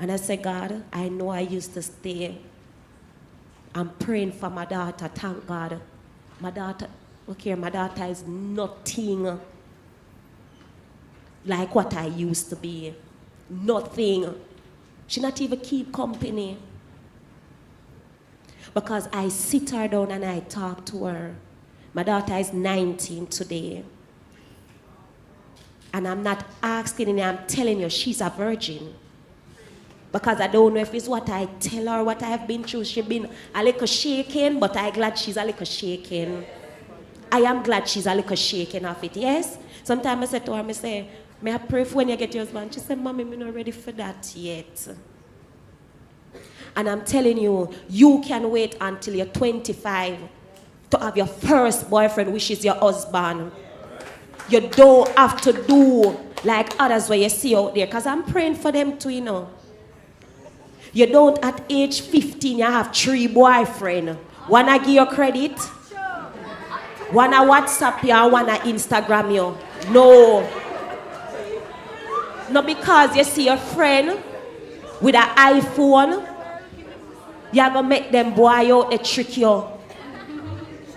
And I said, God, I know I used to stay. I'm praying for my daughter, thank God. My daughter, okay, my daughter is nothing like what I used to be. Nothing. She not even keep company. Because I sit her down and I talk to her. My daughter is 19 today. And I'm not asking her, I'm telling you, she's a virgin. Because I don't know if it's what I tell her, what I have been through. She's been a little shaken, but I'm glad she's a little shaken. I am glad she's a little shaken of it, yes? Sometimes I say to her, I say, may I pray for when you get your husband? She said, Mommy, I'm not ready for that yet. And I'm telling you, you can wait until you're 25 to have your first boyfriend, which is your husband. You don't have to do like others where you see out there, because I'm praying for them too, you know. You don't at age 15, you have 3 boyfriends. One I give you credit, one I WhatsApp you, and one I Instagram you. No. Not because you see your friend with an iPhone, you're going to make them boy out, they trick you.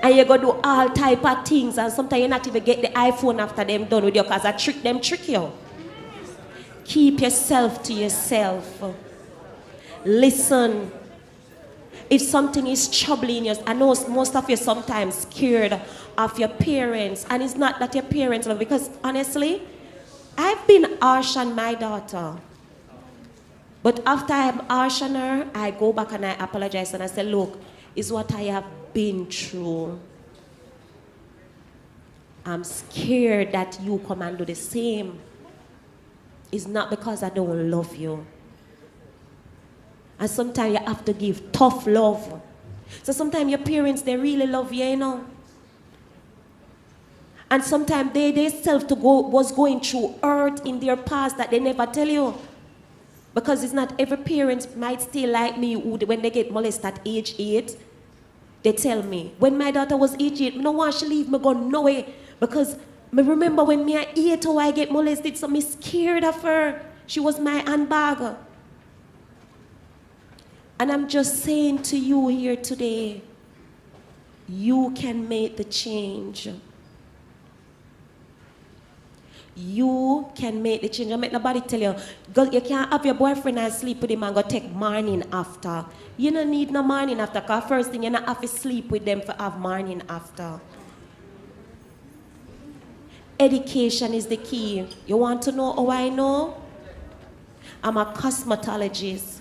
And you're going to do all type of things, and sometimes you not even get the iPhone after them done with you, because I trick you. Keep yourself to yourself. Listen. If something is troubling you, I know most of you sometimes scared of your parents, and it's not that your parents love, because honestly, I've been harsh on my daughter. But after I'm harsh on her, I go back and I apologize and I say, look, it's what I have been through. I'm scared that you come and do the same. It's not because I don't love you. And sometimes you have to give tough love. So sometimes your parents, they really love you, you know. And sometimes they themselves was going through hurt in their past that they never tell you. Because it's not every parent might still like me who, when they get molested at age 8, they tell me. When my daughter was age 8, I don't want she leave me go no way. Because I remember when me at 8 I get molested, so me scared of her. She was my handbag. And I'm just saying to you here today, you can make the change. You can make the change. I make nobody tell you, girl, you can't have your boyfriend and sleep with him and go take morning after. You don't need no morning after, because first thing, you don't have to sleep with them for have morning after. Education is the key. You want to know how I know? I'm a cosmetologist.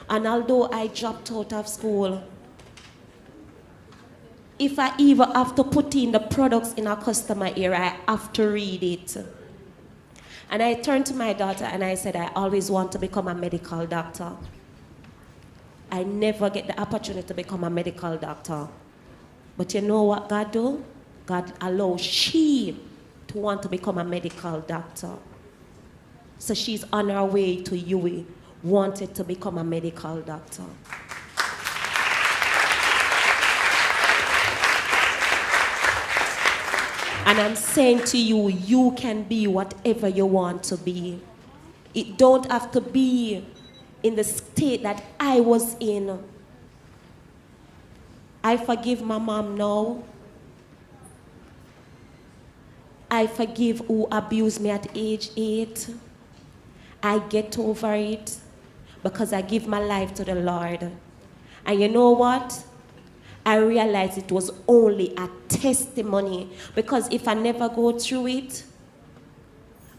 And although I dropped out of school, if I even have to put in the products in a customer ear, I have to read it. And I turned to my daughter and I said, I always want to become a medical doctor. I never get the opportunity to become a medical doctor. But you know what God do? God allows she to want to become a medical doctor. So she's on her way to UWI, wanted to become a medical doctor. And I'm saying to you, you can be whatever you want to be. It don't have to be in the state that I was in. I forgive my mom now. I forgive who abused me at age 8. I get over it because I give my life to the Lord. And you know what? I realized it was only a testimony, because if I never go through it,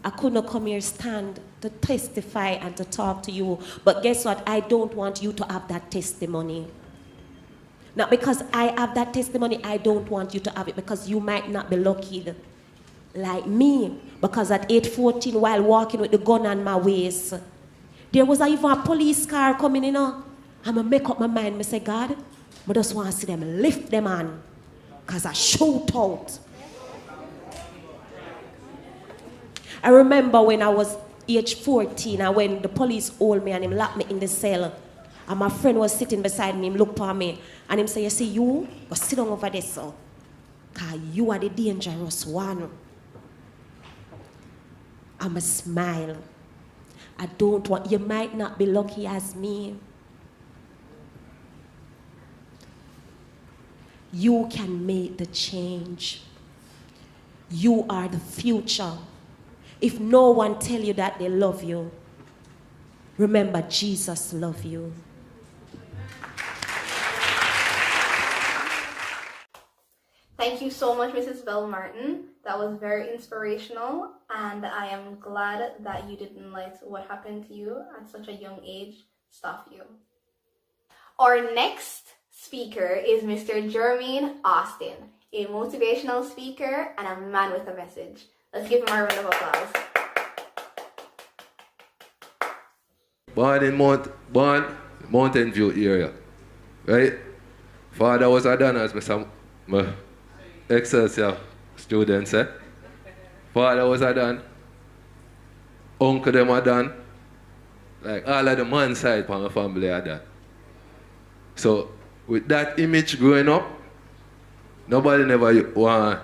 I could not come here stand to testify and to talk to you. But guess what? I don't want you to have that testimony. Not because I have that testimony, I don't want you to have it, because you might not be lucky like me. Because at 8:14, while walking with the gun on my waist, there was even a police car coming in. And I make up my mind. I say, God, I just want to see them lift them on, because I shout out. I remember when I was age 14, and when the police hold me and him locked me in the cell, and my friend was sitting beside me, him looked at me, and him say, you see, you go sit down over there, so, because you are the dangerous one. I'ma smile. I don't want, you might not be lucky as me. You can make the change. You are the future. If no one tell you that they love you, remember Jesus loves you. Thank you so much, Mrs. Bell Martin. That was very inspirational, and I am glad that you didn't let what happened to you at such a young age stop you. Our next speaker is Mr. Jermaine Austin, a motivational speaker and a man with a message. Let's give him a round of applause. Born in Mountain View area, right? Father was a done as my Excelsior students, eh? Father was a done. Uncle them a done. Like all of the man side from my family are done. So with that image growing up, nobody never want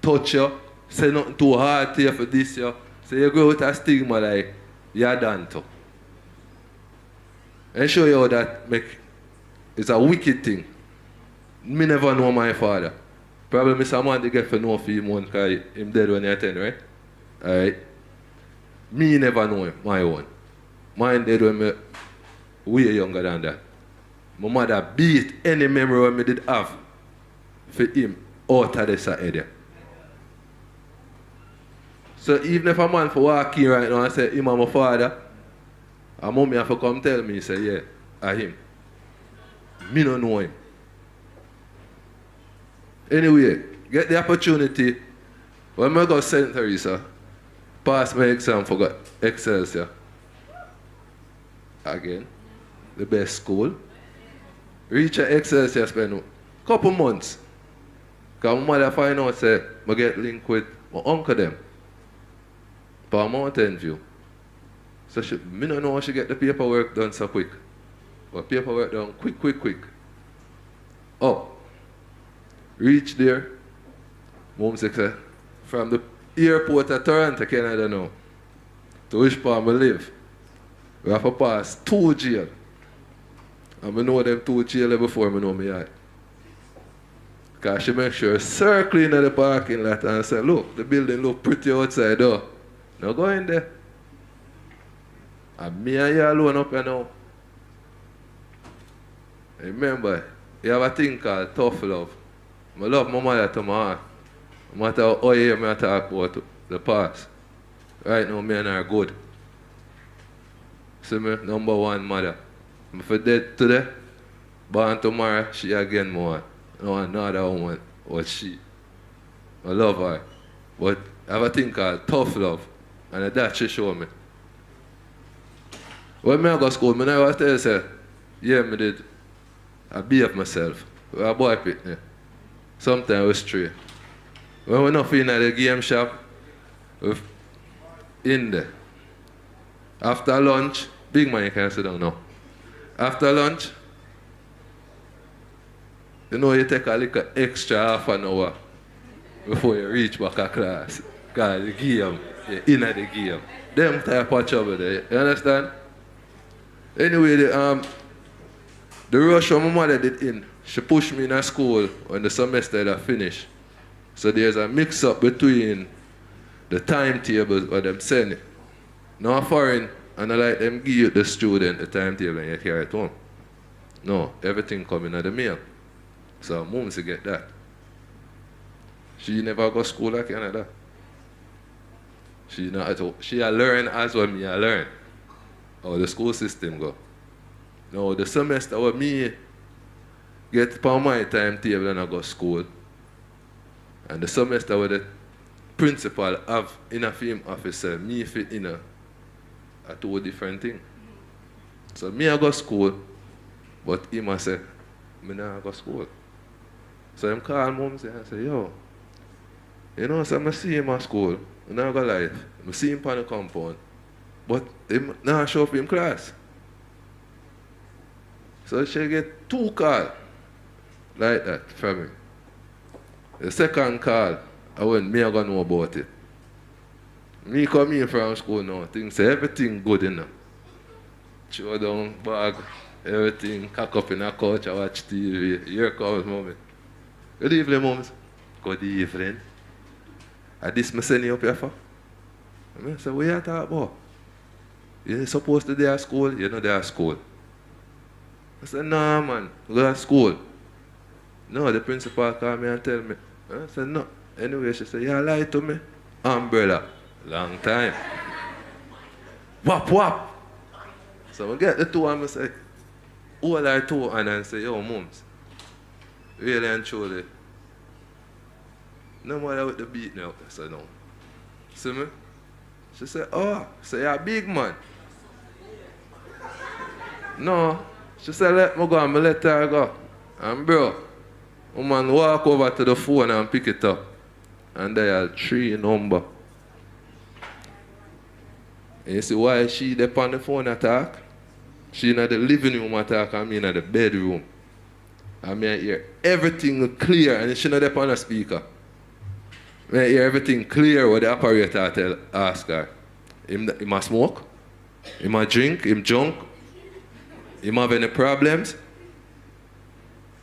to touch you, say nothing too hard to you for this year. So you grow with a stigma like you're done too. And show you how that it's a wicked thing. Me never know my father. Probably me someone to get for know for him one because him dead when you're 10, right? Alright. Me never know him, my own. Mine dead when me way younger than that. My mother beat any memory I did have for him out of this area. So even if a man for walk in right now and say him and my father, and mommy have to come tell me, say, yeah, I him. Me don't know him. Anyway, get the opportunity. When I go St. Teresa, pass my exam for got Excelsior. Again, the best school. Reach a Excelsior, spend a couple months. Because my mother find out, say, I get linked with my uncle them. For Mountain View. So me don't know how she get the paperwork done so quick. But paperwork done quick. Oh. Reach there. Mom said, from the airport of Toronto, Canada now, to which part I live, we have to pass 2 jail. And I know them 2 jail before I know me yard. Because she make sure circling in the parking lot and say, look, the building look pretty outside though. Now go in there. And me and you alone up here now. Remember, you have a thing called tough love. I love my mother to my heart. No matter how you hear me talk about the past. Right now, me and her are good. See me, number one mother. If I'm dead today, born tomorrow, she again more. No another woman, but she. I love her. But I have a thing called tough love. And that she show me. When I go to school, I never tell you, yeah, I did. I behave myself. I a boy pit me. Sometimes we stray. When we're not in the game shop, we're in there. After lunch, big man, you can't sit down now. After lunch, you know you take a little extra half an hour before you reach back to class. Because the game, you're in the game. Them type of trouble there, you understand? Anyway, the rush my mother did in, she pushed me in a school when the semester had finished. So there's a mix-up between the timetables what them send it. No foreign, and I like them give you the student the timetable and you carry it home. No, everything coming in the mail. So moms to get that. She never go to school like Canada. She learn as well me I learn. How the school system go. Now the semester where me get upon my timetable and I go to school. And the semester where the principal have in a film officer, me fit in a two different things. So me I go to school, but him I say, me not go to school. So I call mom and say, yo, you know, so I see him at school, I not go live. I see him on the compound. But him not show up in class. So she get 2 calls like that from me. The second call, I went, me I gonna know about it. Me come in from school now, things say everything good enough. Throw down bag, everything, cock up in a couch, I watch TV. Here comes mommy. Good evening, mums. Good evening. And this me send you up here for? I say, what you talk about? You're supposed to be at school, you're not there at school. I said, no man, go to school. No, the principal called me and tell me. I said, no. Anyway, she said, you lied to me. Umbrella. Long time. Whap whap. So I get the two and I say, who are two? And I say, yo, mums. Really and truly. No matter with the beat now. I said, no. See me? She said, oh, so you're a big man. No. She said, let me go and I let her go. And bro, woman walk over to the phone and pick it up. And there are 3 number. And you see why she there on the phone attack? She in the living room attack and me in the bedroom. And I hear everything clear and she not there on the speaker. I hear everything clear what the operator ask her. Him a smoke? Him a drink? Him drunk? Him have any problems?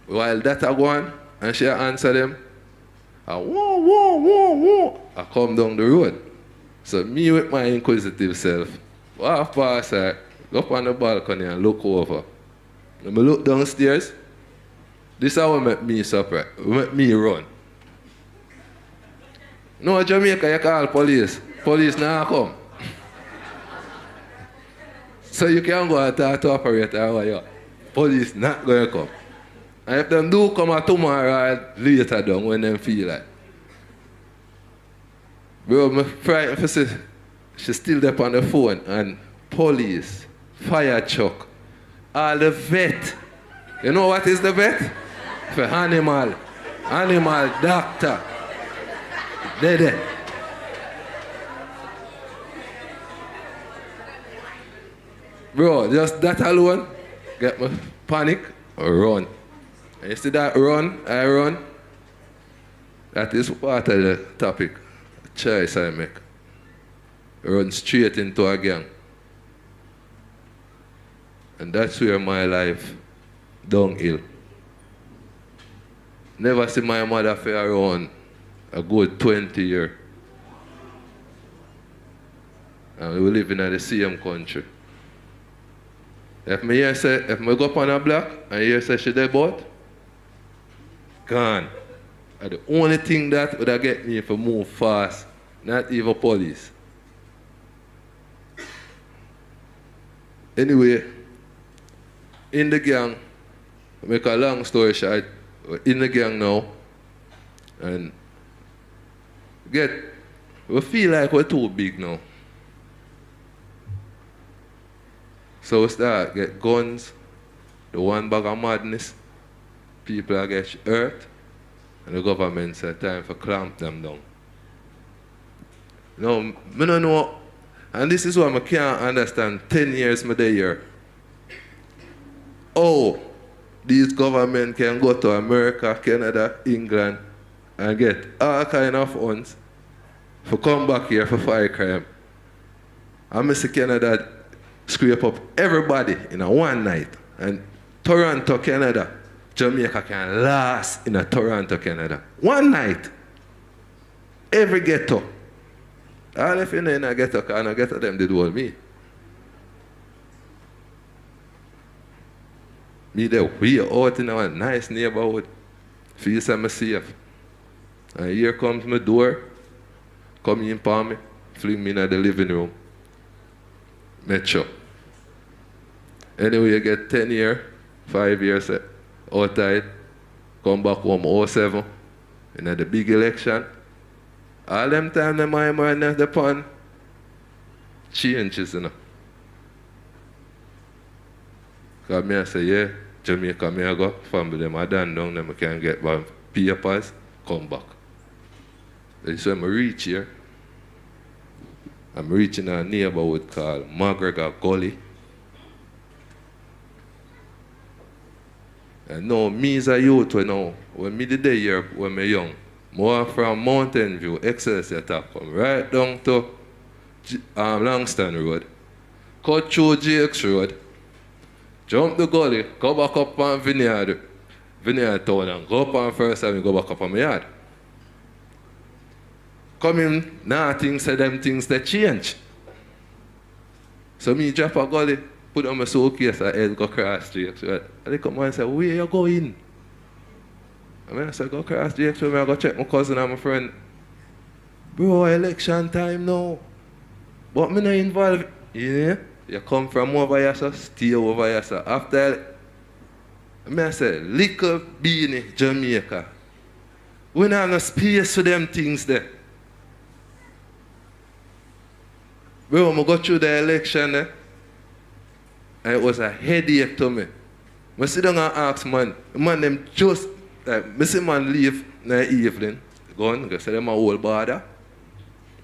While that a go on, and she answer them, I whoa, whoa, whoa, whoa. I come down the road. So me with my inquisitive self, walk past her, go up on the balcony and look over. When I look downstairs, this is how make me surprise, make me run. No, Jamaica, you call police. Police now come. So you can go and talk to operator, how are you? Police not going to come. And if them do come tomorrow or later down when them feel like. Bro, I'm frightened for say she's still there on the phone and police, fire truck, all the vet. You know what is the vet? For animal doctor. There. Bro, just that alone, get me panic or run. And you see that run, I run, that is part of the topic, choice I make. Run straight into a gang. And that's where my life downhill. Never see my mother for around a good 20 years. And we live in the same country. If me hear say, if me go up on a block and hear say she dead boat, gone. And the only thing that would get me to move fast, not even police. Anyway, in the gang, make a long story short, we're in the gang now, and we feel like we're too big now. So we start get guns, the one bag of madness, people are get hurt, and the government said time for clamp them down. No, I don't know, and this is what I can't understand 10 years me there here. Oh, these government can go to America, Canada, England, and get all kind of funds for come back here for fight crime. And Mr. Canada scrape up everybody in a one night. And Toronto, Canada, Jamaica can last in a Toronto, Canada. One night. Every ghetto. All if you know in a ghetto, because in a ghetto them did all me. Me there way out in a nice neighborhood. Feel some safe. And here comes my door. Come in upon me. Fling me in the living room. Metro. Anyway, you get 10 years, 5 years outside, come back home 07, in the big election. All them time them my mind at the pan changes, you know. Because me I say, yeah, Jamaica me I go, family them I done down, them I can get my papers, come back. So I reach here. I'm reaching a neighborhood called McGregor Gully. And now, me as a youth, when me did here, when I young, more from Mountain View, Excelsior top, come right down to Langston Road, cut through Jakes Road, jump the gully, go back up on Vineyard Town and go up on First Avenue, go back up on my yard. Come in, nothing, say them things that change. So me drop a gully, put on my suitcase and head go cross Jakes Road. And they come on and say, where you going? I said, go cross Jakes Road, I go check my cousin and my friend. Bro, election time now. But me not involved. Yeah? You come from over here, so stay over here, so after I say, little beanie Jamaica. We don't have no space for them things there. Bro, I go through the election and it was a headache to me. I sit down and ask man them just, I see man leave in the evening, gone, go say them a whole border.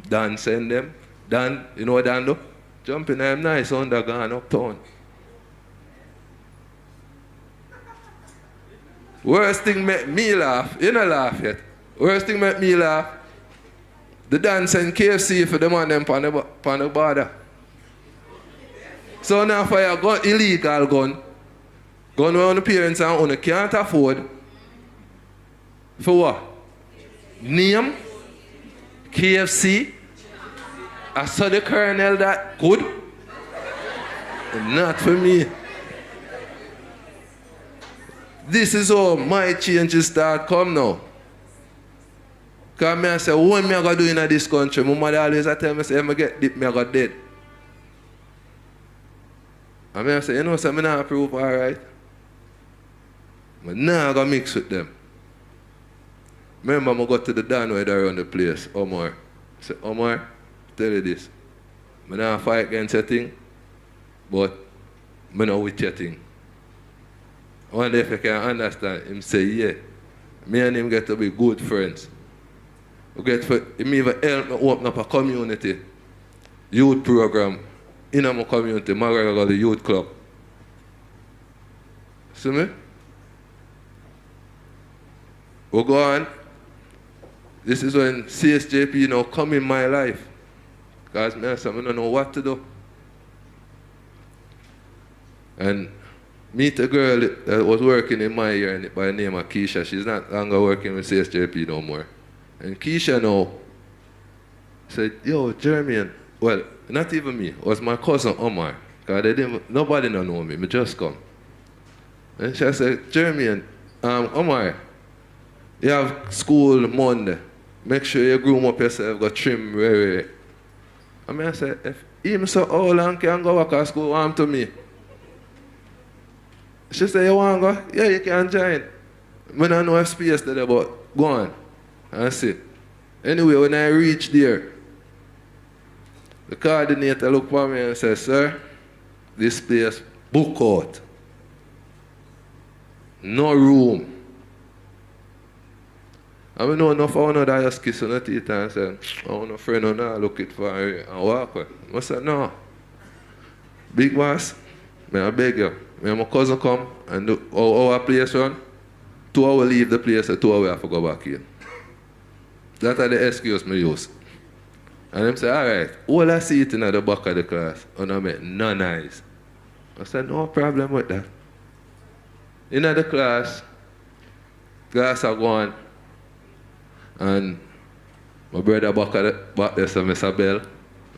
Dan send them. Dan, you know what Dan do? Jump in them nice undergone uptown. Worst thing make me laugh, you don't laugh yet. Worst thing make me laugh, the Dan send KFC for them and them on the border. So now for your gun, illegal gun where the parents and owner can't afford. For what? Name? KFC? I saw the colonel that good. Not for me. This is how my changes start come now. Because I say, what am I going to do in this country? My mother always tell me, say, if I get deep, I got dead. And I say, you know, so I'm not approve, all right? But now I'm going to mix with them. Remember, I go to the Dan where they run the place, Omar. I say, Omar, tell you this. I don't fight against your thing, but I know with your thing. I wonder if you can understand. Him say, yeah. Me and him get to be good friends. We get for, him even help me open up a community youth program in my community, my youth club. See me? We go on. This is when CSJP now come in my life. Because I don't know what to do. And meet a girl that was working in my year by the name of Keisha. She's not longer working with CSJP no more. And Keisha now said, yo, Jeremy, well, not even me, it was my cousin Omar. Because nobody don't know me, I just come. And she said, Jeremy, Omar, you have school Monday. Make sure you groom up yourself, go trim very. I said, if him so old and can go back to school, want to me. She said, you want to go? Yeah, you can join. I don't know if space there, but go on. And see. Anyway, when I reach there, the coordinator looked for me and said, sir, this place book out. No room. I know enough of one that just kiss on the teeth and say, I want a friend on that, look it for her and walk away. I said, no. Big boss, I beg you. When my cousin come and do our place run, 2 hours leave the place and 2 hours have to go back in. That's the excuse me use. And them say, all right, all I see it in the back of the class, and I make no noise. I said, no problem with that. In the class are gone, and my brother back there, so Mr. Bell,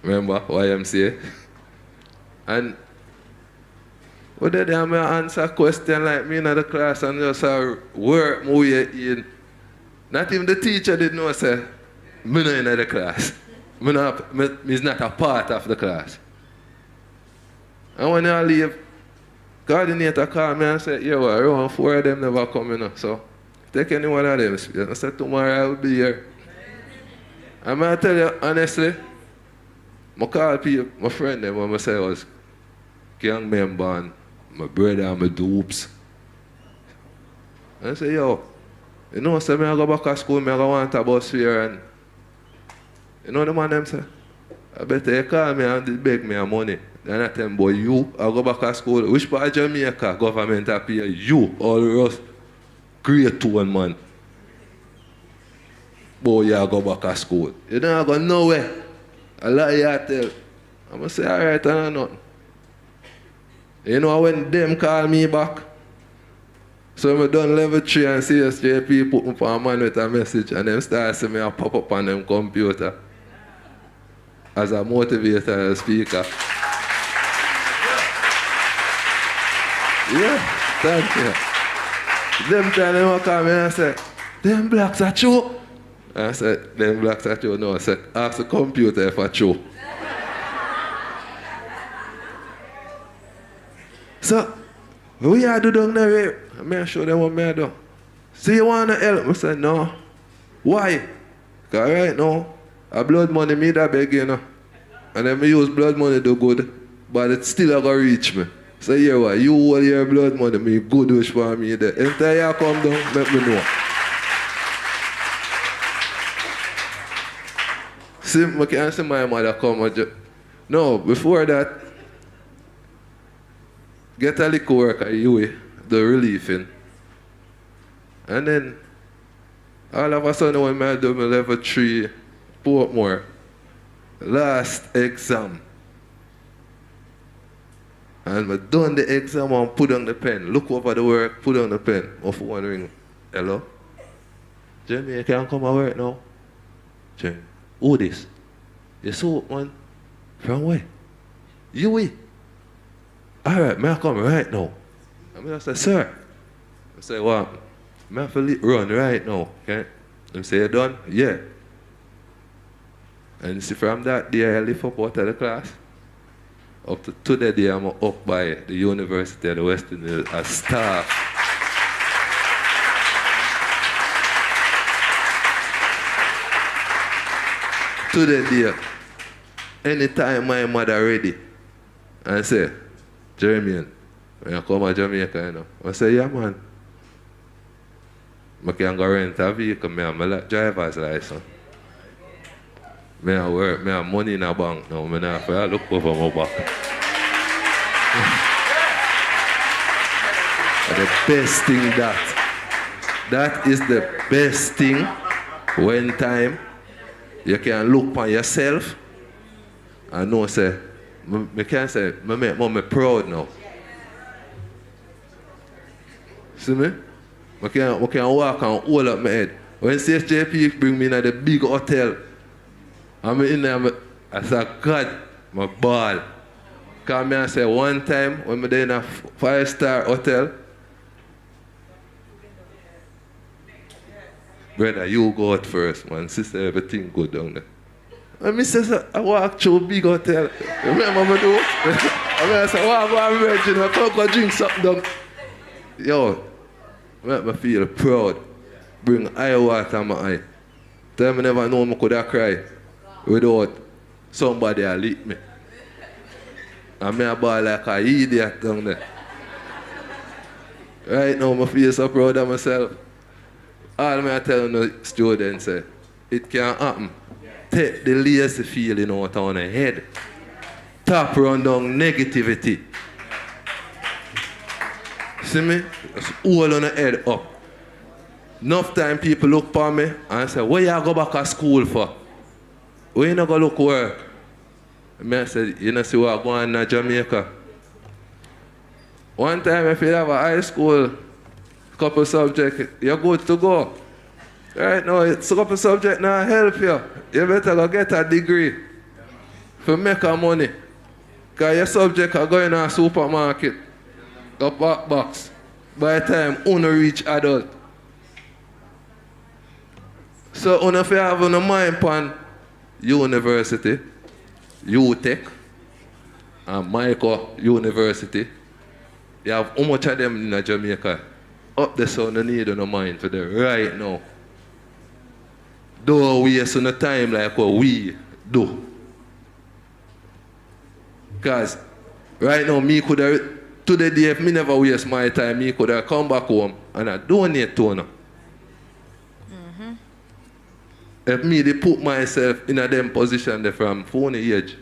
remember YMCA? And what did they answer a question like me in the class and just work my way in? Not even the teacher did know, say, me not in the class. Me is not a part of the class. And when I leave, coordinator called me and said, yeah, well, around 4 of them never come in. So take any one of them. I said, tomorrow I will be here. And I tell you, honestly, I call people, my friend, them, when I say I was young member and my brother and my dupes. And I say, yo, you know, so I go back to school, I want a bus here. And you know the man them say, I better you call me and beg me money. Then I tell them, boy, you, I go back to school. Which part of Jamaica government pay you, all the rest, grade 2 man. Boy, you go back to school. You don't go nowhere. A lot of you tell. I'm going to say, alright, I know nothing. You know when them call me back? So I done level 3 and CSJP put me for a man with a message and them start seeing me a pop up on them computer as a motivator and speaker. Yeah, thank you. Them time them call me and say, them blacks are true. I said, them blacks are true. No, I said, ask the computer if I true. So, we are do down there. I show them what I do. So you want to help? I said, no. Why? Because right now, a blood money me that beg, you know. And then I use blood money do good, but it still going to reach me. So yeah, what? You hold your blood money, me good wish for me there. Anytime you come down, let me know. See, I can't see my mother come. No, before that, get a little work at UA, the relieving. And then, all of a sudden when I do my level 3 Portmore, last exam. And I done the exam and put on the pen. Look over the work, put on the pen. My phone ring. Hello? Jamie, you can't come to work now? Jamie, who this? You saw man? From where? UA. Alright, may I come right now? I say, sir. I say, what? May I have to run right now? Okay? I say, you done? Yeah. And see, from that day, I lift up out of the class. Up to today, I'm up by the University of the Western Hills as staff. Today, anytime my mother ready, and say, Jeremy, when you come to Jamaica, you know, I say, yeah, man. I can go rent a vehicle, I have a driver's license. I work, I have money in a bank now, I have to look over my back. The best thing that is the best thing when time you can look on yourself and know, say, I can't say, I make mommy proud now. See me? I can walk and hold up my head. When CSJP bring me in the big hotel, I'm in there, I say, God, my ball. Because I say one time when I'm in a 5-star hotel, brother, you go out first, man. Sister, everything good down there. And I say, I walk through a big hotel. Remember me do? I say, walk on virgin, I come go drink something down. Yo, make me feel proud. Bring eye water in my eye. Tell me never know I could have cried without somebody to lick me. And me a ball like an idiot down there. Right now, I feel so proud of myself. All I tell the students, it can happen. Take the lazy feeling out on the head. Tap run down negativity. See me? Just hold on the head up. Enough time people look for me and say, where you go back to school for? Where you not go look work? I said, you know see what going on in Jamaica? One time if you have a high school couple subject, you're good to go. Right now, it's a couple subject now help you. You better go get a degree for make a money. Because your subject are going to a supermarket, go back box. By the time you reach adult. So if you have a mind on university, UTech, and Michael University, you have how much of them in Jamaica? Up the sun, you need no mind for them right now. Don't waste no time like what we do. Because right now, me could have, to the day if me never waste my time, me could have come back home and I donate to you. If me they put myself in a them position there from phone age.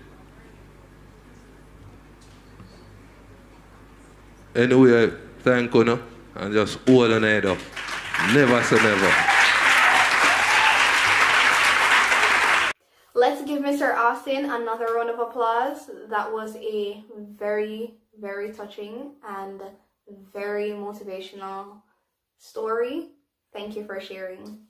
Anyway, thank you, no? And just hold on head up. Never say never. Let's give Mr. Mr. Austin, another round of applause. That was a very, very touching and very motivational story. Thank you for sharing.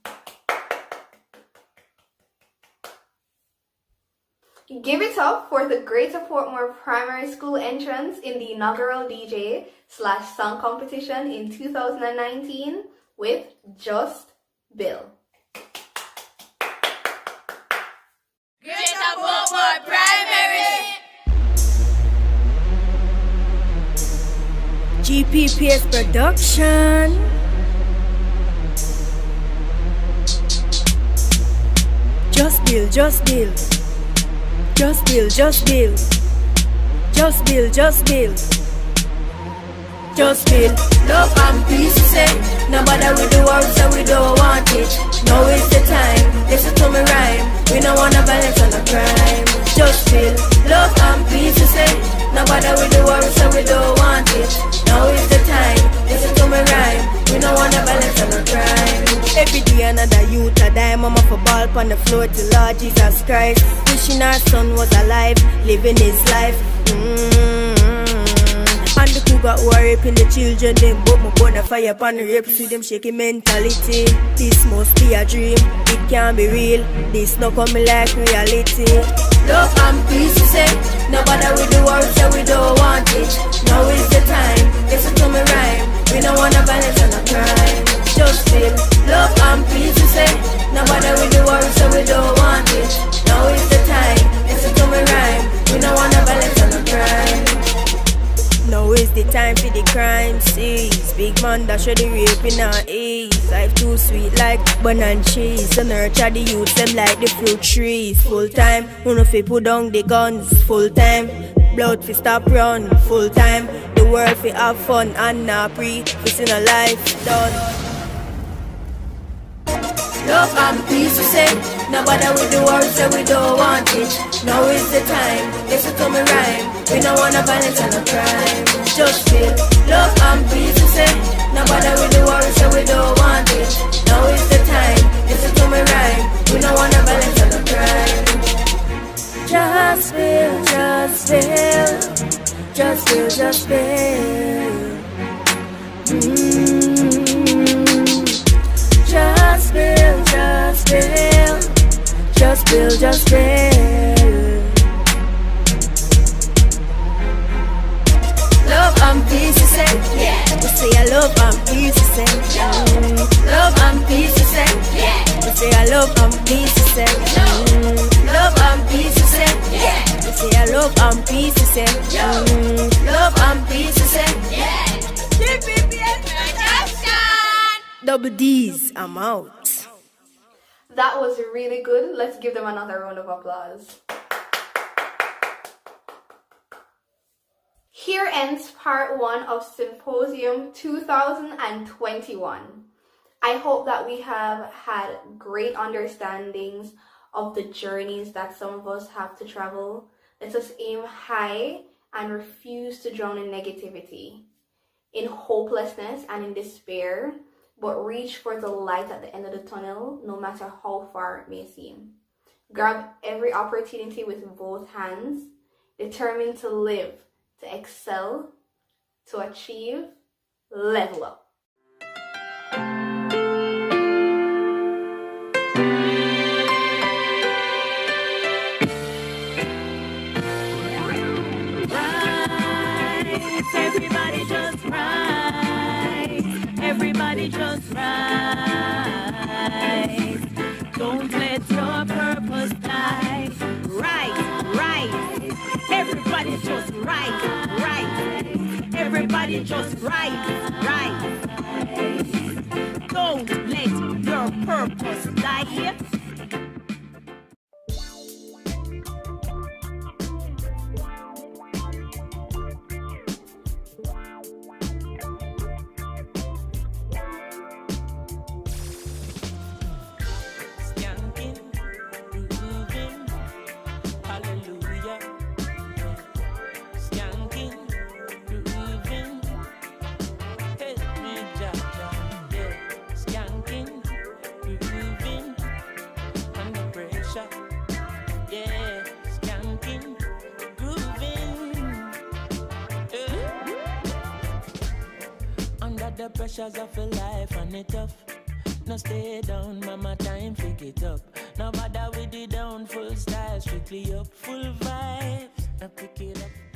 Give it up for the Greater Portmore Primary School entrance in the inaugural DJ/song competition in 2019 with Just Bill. Greater Portmore Primary. GPPS production. Just Bill, just Bill. Just Bill, just Bill. Just Bill, just Bill. Just Bill. Love and peace, say. Nobody we do work, so we don't want it. Now is the time. Listen to me rhyme. We don't wanna balance on the crime. Just Bill. Love and peace, say. Nobody we do work, so we don't want it. Now is the time. Listen to me rhyme. We don't wanna balance on the crime. Every day another youth a die. Mama for ball on the floor to Lord Jesus Christ. Wishing our son was alive, living his life. And the cougar who are raping the children, them but my burn a fire upon the rape. See them shaking mentality. This must be a dream, it can't be real. This no coming like reality. Love and peace, say. Nobody we do work, so we don't want it. Now is the time. Listen to me rhyme. We don't wanna balance on the crime. Just feel love and peace, say. Nobody we do work, so we don't want it. Now is the time. Listen to me rhyme. We don't wanna balance on the crime. Now is the time for the crime cease. Big man that show the rape in our ease. Life too sweet like banana cheese. So nurture the youth them like the fruit trees. Full time, uno fi put down the guns. Full time, blood fi stop run. Full time, the world fi have fun and not pre. We see no life done. Love and peace, we say. Nobody we do work, so we don't want it. Now is the time. Listen to me rhyme. We don't wanna balance on the crime. Just feel love and peace, we say. Nobody we do work, so we don't want it. Now is the time. Listen to me rhyme. We don't wanna balance on the crime. Just feel, just feel. Just feel, just feel. Just feel, just feel. Just feel, just feel. Love and peace, we say. Yeah. We say I love and peace, we say. Love and peace, we say. Yeah. We say I love and peace, we say. Love and peace, we say. Yeah. We say I love and peace, we say. Love and peace, we say. Yeah. Double D's, I'm out. That was really good. Let's give them another round of applause. Here ends part 1 of Symposium 2021. I hope that we have had great understandings of the journeys that some of us have to travel. Let us aim high and refuse to drown in negativity, in hopelessness and in despair, but reach for the light at the end of the tunnel, no matter how far it may seem. Grab every opportunity with both hands, determined to live, to excel, to achieve, level up. Everybody just rise. Everybody just rise. Don't let your purpose die. Right, right. Everybody just right, right. Everybody just right, right. Don't let your purpose die. but the pressures of a life and it tough. No stay down, mama, time pick it up. No bother with the down, full style, strictly up, full vibes. Now pick it up.